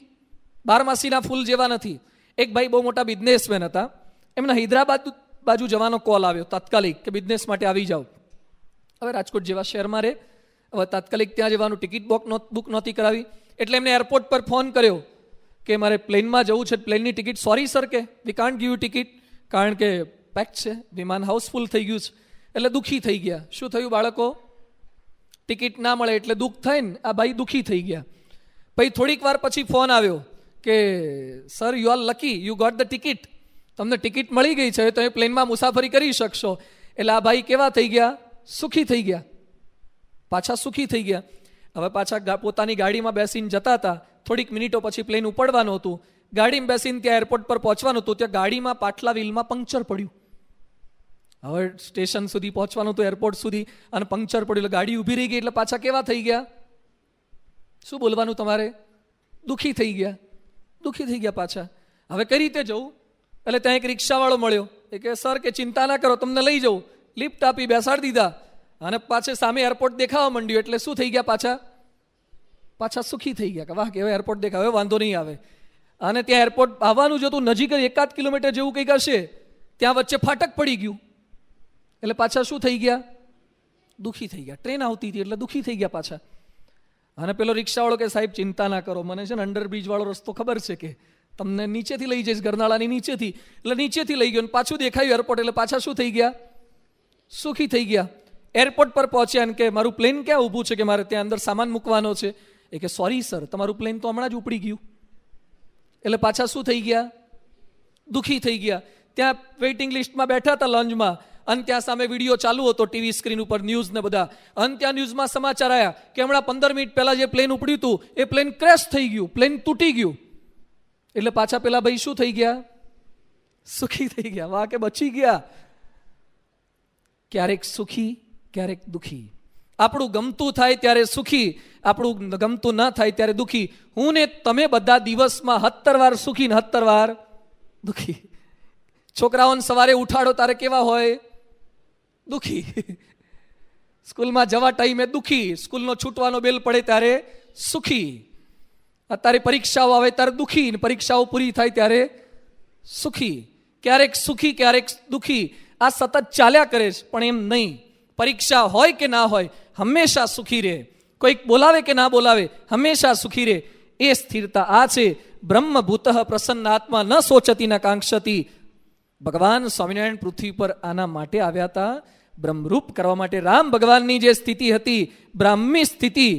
બારમાસીના ફૂલ જેવા નથી. એક ભાઈ બહુ મોટા બિઝનેસમેન હતા, એમના હૈદરાબાદ બાજુ જવાનો કોલ આવ્યો તાત્કાલિક કે બિઝનેસ માટે આવી જાઓ. હવે રાજકોટ જેવા શહેરમાં રહે, હવે તાત્કાલિક ત્યાં જવાનું ટિકિટ બુક નહોતી કરાવી, એટલે એમને એરપોર્ટ પર ફોન કર્યો કે મારે પ્લેનમાં જવું છે, પ્લેનની ટિકિટ. સોરી સર કે we can't give you ticket, કારણ કે પેક છે, વિમાન હાઉસફુલ થઈ ગયું છે. એટલે દુઃખી થઈ ગયા. શું થયું બાળકો? ટિકિટ ના મળે એટલે દુઃખ થાય ને, આ ભાઈ દુઃખી થઈ ગયા. પછી થોડીક વાર પછી ફોન આવ્યો કે sir you are lucky, you got the ticket, તમને ટિકિટ મળી ગઈ છે, તમે પ્લેનમાં મુસાફરી કરી શકશો. એટલે આ ભાઈ કેવા થઈ ગયા? સુખી થઈ ગયા, પાછા સુખી થઈ ગયા. હવે પાછા પોતાની ગાડીમાં બેસીને જતા હતા. થોડીક મિનિટો પછી પ્લેન ઉપડવાનું હતું, ગાડીમાં બેસીને ત્યાં એરપોર્ટ પર પહોંચવાનું હતું, ત્યાં ગાડીમાં પાછલા વ્હીલમાં પંક્ચર પડ્યું. હવે સ્ટેશન સુધી પહોંચવાનું હતું, એરપોર્ટ સુધી, અને પંક્ચર પડ્યું એટલે ગાડી ઊભી રહી ગઈ. એટલે પાછા કેવા થઈ ગયા? શું બોલવાનું તમારે? દુઃખી થઈ ગયા, દુઃખી થઈ ગયા પાછા. હવે કઈ રીતે જવું? એટલે ત્યાં એક રિક્ષાવાળો મળ્યો, એ કે સર કે ચિંતા ના કરો, તમને લઈ જાઉં. લિફ્ટ આપી, બેસાડી દીધા, અને પાછે સામે એરપોર્ટ દેખાવા માંડ્યું. એટલે શું થઈ ગયા? પાછા સુખી થઈ ગયા કે વાહ કેવા એરપોર્ટ દેખાવે, વાંધો નહીં આવે. અને ત્યાં એરપોર્ટ આવવાનું જતું નજીક જ 1-8 કિલોમીટર જેવું કંઈક હશે, ત્યાં વચ્ચે ફાટક પડી ગયું. એટલે પાછા શું થઈ ગયા? દુઃખી થઈ ગયા. ટ્રેન આવતી હતી એટલે દુઃખી થઈ ગયા પાછા. અને પેલો રિક્ષાવાળો કે સાહેબ ચિંતા ના કરો, મને છે ને અંડરબ્રિજ વાળો રસ્તો ખબર છે, કે તમને નીચેથી લઈ જઈશ, ગરનાળાની નીચેથી. એટલે નીચેથી લઈ ગયો, પાછું દેખાયું એરપોર્ટ. એટલે પાછા શું થઈ ગયા? સુખી થઈ ગયા. એરપોર્ટ પર પહોંચ્યા અને કે મારું પ્લેન ક્યાં ઊભું છે, કે મારે ત્યાં અંદર સામાન મૂકવાનો છે. એ કે સોરી સર, તમારું પ્લેન તો હમણાં જ ઉપડી ગયું. એટલે પાછા શું થઈ ગયા? દુઃખી થઈ ગયા. ત્યાં વેઇટિંગ લિસ્ટમાં બેઠા હતા લોન્જમાં, અને ત્યાં સામે વિડીયો ચાલુ હતો ટીવી સ્ક્રીન ઉપર, ન્યૂઝ ને બધા. અને ત્યાં ન્યૂઝમાં સમાચાર આવ્યા કે હમણાં 15 મિનિટ પહેલા જે પ્લેન ઉપડ્યું હતું એ પ્લેન ક્રેશ થઈ ગયું, પ્લેન તૂટી ગયું. એટલે પાછા પેલા ભાઈ શું થઈ ગયા? સુખી થઈ ગયા. વાહ કે બચી ગયા. ક્યારેક સુખી ક્યારેક દુઃખી. આપણું ગમતું થાય ત્યારે સુખી, આપણું ગમતું ના થાય ત્યારે દુઃખી. હું ને તમે બધા દિવસમાં 17 વાર સુખી ને 17 વાર દુઃખી. છોકરાઓને સવારે ઉઠાડો તારે કેવા હોય? દુઃખી. સ્કૂલમાં જવા ટાઈમે દુઃખી, સ્કૂલનો છૂટવાનો બેલ પડે ત્યારે સુખી. અત્યારે પરીક્ષાઓ આવે ત્યારે દુઃખી, ને પરીક્ષાઓ પૂરી થાય ત્યારે સુખી. ક્યારેક સુખી ક્યારેક દુઃખી, આ સતત ચાલ્યા કરે છે. પણ એમ નહીં, પરીક્ષા હોય કે ના હોય હંમેશા સુખી રહે. કોઈક બોલાવે કે ના બોલાવે હંમેશા સુખી રહે. એ સ્થિરતા આ છે. બ્રહ્મભૂત પ્રસન્ન આત્મા ન સોચતી ન કાંક્ષતી. ભગવાન સ્વામિનારાયણ પૃથ્વી પર આના માટે આવ્યા હતા, બ્રહ્મરૂપ કરવા માટે. રામ ભગવાનની જે સ્થિતિ હતી, બ્રાહ્મી સ્થિતિ,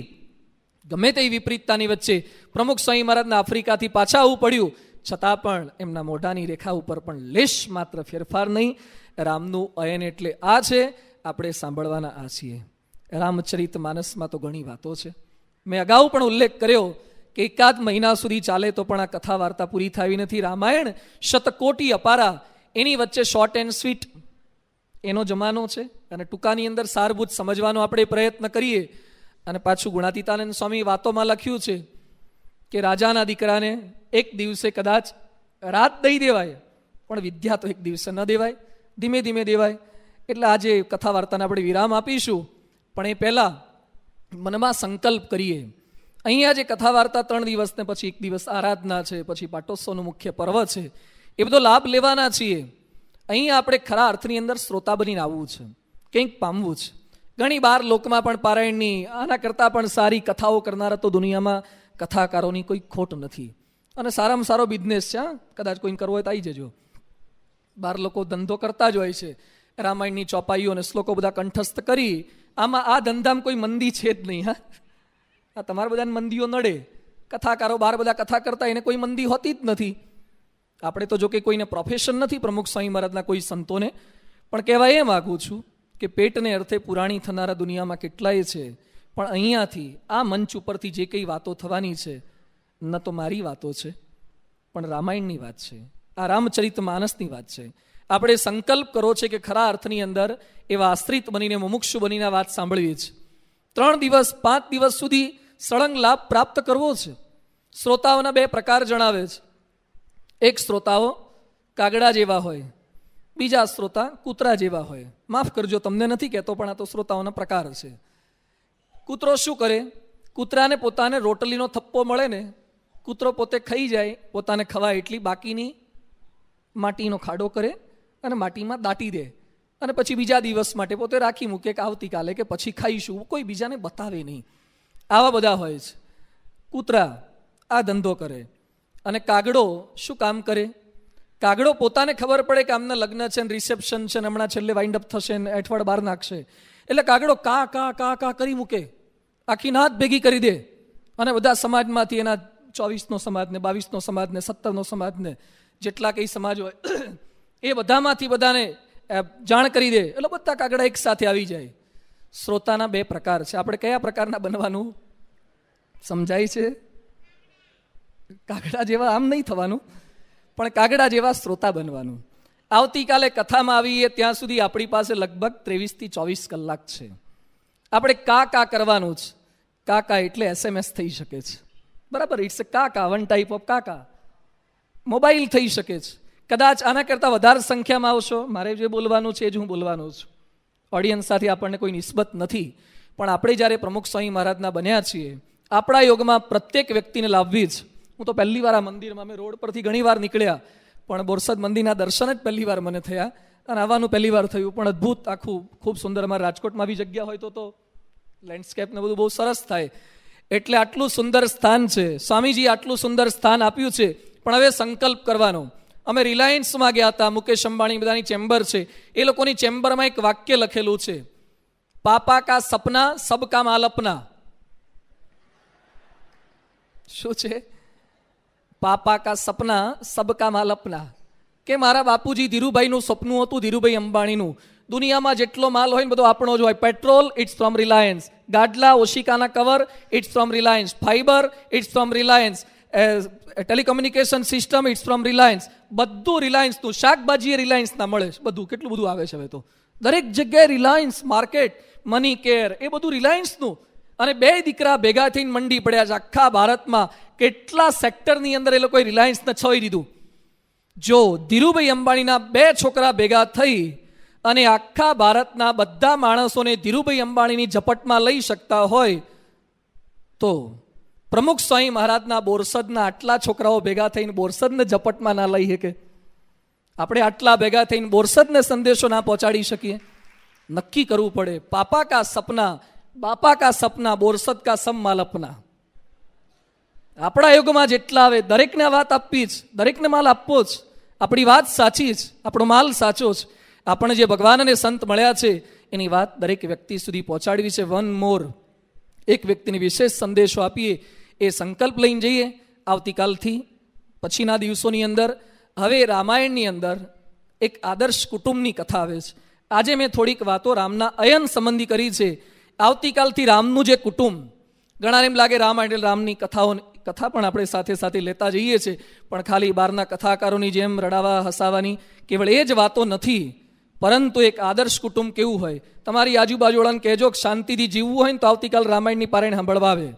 ગમે તે વિપરીતતાની વચ્ચે પ્રમુખ સ્વામી મહારાજના આફ્રિકાથી પાછા આવવું પડ્યું, છતાં પણ એમના મોઢાની રેખા ઉપર પણ લેશ માત્ર ફેરફાર નહીં. રામનું અયન એટલે આ છે. આપણે સાંભળવાના આ છીએ. રામચરિત માનસમાં તો ઘણી વાતો છે. મેં અગાઉ પણ ઉલ્લેખ કર્યો કે 1 મહિના સુધી ચાલે તો પણ આ કથા વાર્તા પૂરી થવી નથી. રામાયણ શતકોટી અપારા, એની વચ્ચે શોર્ટ એન્ડ સ્વીટ એનો જમાનો છે, અને ટૂંકાની અંદર સારભૂત સમજવાનો આપણે પ્રયત્ન કરીએ. અને પાછું ગુણાતીતાનંદ સ્વામી વાતોમાં લખ્યું છે કે રાજાના દીકરાને એક દિવસે કદાચ રાત દઈ દેવાય, પણ વિદ્યા તો એક દિવસે ન દેવાય, ધીમે ધીમે દેવાય. એટલે આજે કથા વાર્તાને આપણે વિરામ આપીશું, પણ એ પહેલાં મનમાં સંકલ્પ કરીએ. અહીંયા જે કથા વાર્તા 3 દિવસ ને પછી 1 દિવસ આરાધના છે, પછી પાટોત્સવનું મુખ્ય પર્વ છે, એ બધો લાભ લેવાના છીએ. અહીંયા આપણે ખરા અર્થની અંદર શ્રોતા બનીને આવવું છે, કંઈક પામવું છે. ઘણી બાર લોકમાં પણ પારાયણની આના કરતાં પણ સારી કથાઓ કરનારા તો દુનિયામાં કથાકારોની કોઈ ખોટ નથી. અને સારામાં સારો બિઝનેસ છે. કદાચ કોઈને કરવો હોય તો આવી જજો. બાર લોકો ધંધો કરતા જ હોય છે, રામાયણની ચોપાઈઓ અને શ્લોકો બધા કંઠસ્થ કરી. આમાં આ ધંધામાં કોઈ મંદી છે જ નહીં. આ તમારા બધાને મંદીઓ નડે. કથાકારો બાર બધા કથા કરતા, એને કોઈ મંદી હોતી જ નથી. આપણે તો જો કે કોઈને પ્રોફેશન નથી પ્રમુખ સ્વામી મહારાજના કોઈ સંતોને, પણ કહેવાય એ માગું છું કે પેટને અર્થે પુરાણી થનારા દુનિયામાં કેટલાય છે, પણ અહીંયાથી આ મંચ ઉપરથી જે કંઈ વાતો થવાની છે, ન તો મારી વાતો છે, પણ રામાયણની વાત છે, આ રામચરિત માનસની વાત છે. આપણે સંકલ્પ કરો છે કે ખરા અર્થની અંદર એવા આશ્રિત બનીને, મુમુક્ષુ બનીને વાત સાંભળવી છે. 3 દિવસ 5 દિવસ સુધી સળંગ લાભ પ્રાપ્ત કરવો છે. શ્રોતાઓના 2 પ્રકાર જણાવે છે. એક શ્રોતાઓ કાગડા જેવા હોય, બીજા શ્રોતા કૂતરા જેવા હોય. માફ કરજો, તમને નથી કહેતો, પણ આ તો શ્રોતાઓના પ્રકાર છે. કૂતરો શું કરે? કૂતરાને પોતાને રોટલીનો થપ્પો મળે ને, કૂતરો પોતે ખાઈ જાય, પોતાને ખવાય એટલી બાકીની માટીનો ખાડો કરે અને માટીમાં દાટી દે, અને પછી બીજા દિવસ માટે પોતે રાખી મૂકે કે આવતીકાલે કે પછી ખાઈશું, કોઈ બીજાને બતાવે નહીં. આવા બધા હોય છે કૂતરા. આ ધંધો કરે. અને કાગડો શું કામ કરે? કાગડો પોતાને ખબર પડે કે આમના લગ્ન છે ને રિસેપ્શન છે ને હમણાં છેલ્લે વાઇન્ડ અપ થશે ને એઠવાડ બહાર નાખશે, એટલે કાગડો કા કા કા કા કરી મૂકે, આખી નાત ભેગી કરી દે, અને બધા સમાજમાંથી એના 24નો સમાજને, 22નો સમાજને, 17નો સમાજને, જેટલા કંઈ સમાજ હોય એ બધામાંથી બધાને જાણ કરી દે, એટલે બધા કાગડા એક સાથે આવી જાય. શ્રોતાના બે પ્રકાર છે. આપણે કયા પ્રકારના બનવાનું સમજાય છે? કાગડા જેવા આમ નહીં થવાનું, પણ કાગડા જેવા શ્રોતા બનવાનું. આવતીકાલે કથામાં આવીએ ત્યાં સુધી આપણી પાસે લગભગ 23 થી 24 કલાક છે. આપણે કા કા કરવાનું છે. કાકા એટલે SMS થઈ શકે છે, બરાબર? ઇટ્સ એ કાકા, વન ટાઈપ ઓફ કાકા. મોબાઈલ થઈ શકે છે. કદાચ આના કરતાં વધારે સંખ્યામાં આવશો, મારે જે બોલવાનું છે એ જ હું બોલવાનો છું. ઓડિયન્સ સાથે આપણને કોઈ નિસ્બત નથી, પણ આપણે જ્યારે પ્રમુખ સ્વામી મહારાજના બન્યા છીએ, આપણા યોગમાં પ્રત્યેક વ્યક્તિને લાવવી જ. હું તો પહેલી વાર આ મંદિરમાં, અમે રોડ પરથી ઘણી વાર નીકળ્યા, પણ બોરસદ મંદિરના દર્શન જ પહેલી વાર મને થયા, અને આવવાનું પહેલી વાર થયું, પણ અદ્ભુત, આખું ખૂબ સુંદર. અમારા રાજકોટમાં બી જગ્યા હોય તો લેન્ડસ્કેપ ને બધું બહુ સરસ થાય. એટલે આટલું સુંદર સ્થાન છે, સ્વામીજી આટલું સુંદર સ્થાન આપ્યું છે. પણ હવે સંકલ્પ કરવાનો. અમે રિલાયન્સમાં ગયા હતા, મુકેશ અંબાણી બધાની ચેમ્બર છે, એ લોકોની ચેમ્બરમાં એક વાક્ય લખેલું છે, પાપા કા સપના સબ કા માલ અપના. શું છે? પાપા કા સપના સબ કા માલ અપના. કે મારા બાપુજી ધીરુભાઈનું સપનું હતું, ધીરુભાઈ અંબાણીનું, દુનિયામાં જેટલો માલ હોય ને બધો આપણો જ હોય. Petrol, it's from Reliance. ગાડલા, ઓશિકાના cover, it's from Reliance. Fibre, it's from Reliance. Telecommunication system, it's from Reliance. બધું રિલાયન્સનું. શાકભાજી રિલાયન્સના મળે છે, બધું. કેટલું બધું આવે છે હવે તો, દરેક જગ્યાએ રિલાયન્સ માર્કેટ, મની કેર, એ બધું રિલાયન્સનું. અને બે દીકરા ભેગા થઈને મંડી પડ્યા છે. આખા ભારતમાં કેટલા સેક્ટરની અંદર એ લોકોએ રિલાયન્સને છવાઈ દીધું. જો ધીરુભાઈ અંબાણીના બે છોકરા ભેગા થઈ અને આખા ભારતના બધા માણસોને ધીરુભાઈ અંબાણીની ઝપટમાં લઈ શકતા હોય, તો પ્રમુખ સ્વામી મહારાજના બોરસદના આટલા છોકરાઓ ભેગા થઈને બોરસદને ઝપટમાં ના લઈ શકે? આપણે આટલા ભેગા થઈને બોરસદને સંદેશો ના પહોંચાડી શકીએ? નક્કી કરવું પડે. પાપા કા સપના, બાપા કા સપના, બોરસદ કા સમ માલ અપના. આપણા યુગમાં જેટલા આવે દરેકને વાત આપવી જ, દરેકને માલ આપવો જ. આપણી વાત સાચી જ, આપણો માલ સાચો જ. આપણે જે ભગવાન અને સંત મળ્યા છે એની વાત દરેક વ્યક્તિ સુધી પહોંચાડવી છે. વન મોર, એક વ્યક્તિને વિશેષ સંદેશો આપીએ, એ સંકલ્પ લઈને જઈએ. આવતીકાલથી પછીના દિવસોની અંદર હવે રામાયણની અંદર એક આદર્શ કુટુંબની કથા આવે છે. આજે મેં થોડીક વાતો રામના અયન સંબંધી કરી છે. આવતીકાલથી રામનું જે કુટુંબ, ઘણાને એમ લાગે રામાયણ એટલે રામની કથા પણ આપણે સાથે સાથે લેતા જઈએ છીએ, પણ ખાલી બહારના કથાકારોની જેમ રડાવા હસાવાની કેવળ એ જ વાતો નથી, પરંતુ એક આદર્શ કુટુંબ કેવું હોય. તમારી આજુબાજુવાળાને કહેજો કે શાંતિથી જીવવું હોય ને તો આવતીકાલ રામાયણની પારાયણ સાંભળવા આવે.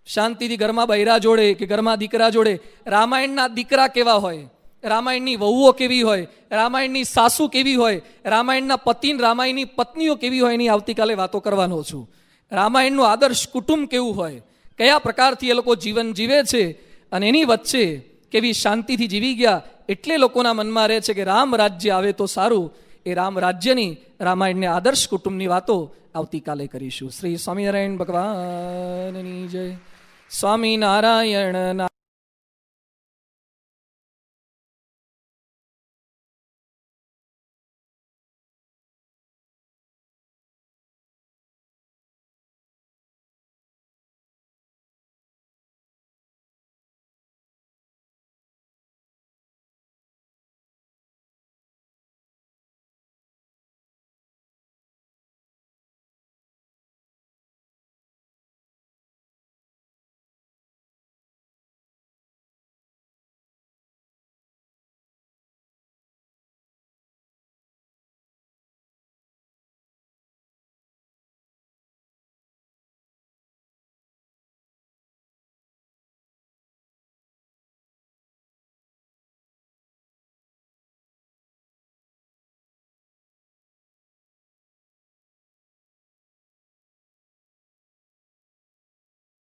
શાંતિથી ઘરમાં બૈરા જોડે કે ઘરમાં દીકરા જોડે રામાયણના દીકરા કેવા હોય, રામાયણની વહુઓ કેવી હોય, રામાયણની સાસુ કેવી હોય, રામાયણના પતિ, રામાયણની પત્નીઓ કેવી હોય, એની આવતીકાલે વાતો કરવાનો છું. રામાયણનું આદર્શ કુટુંબ કેવું હોય, કયા પ્રકારથી એ લોકો જીવન જીવે છે, અને એની વચ્ચે કેવી શાંતિથી જીવી ગયા. એટલે લોકોના મનમાં રહે છે કે રામ રાજ્ય આવે તો સારું. એ રામ રાજ્યની, રામાયણને આદર્શ કુટુંબની વાતો આવતીકાલે કરીશું. શ્રી સ્વામિનારાયણ ભગવાનની જય. સ્વામિનારાયણ.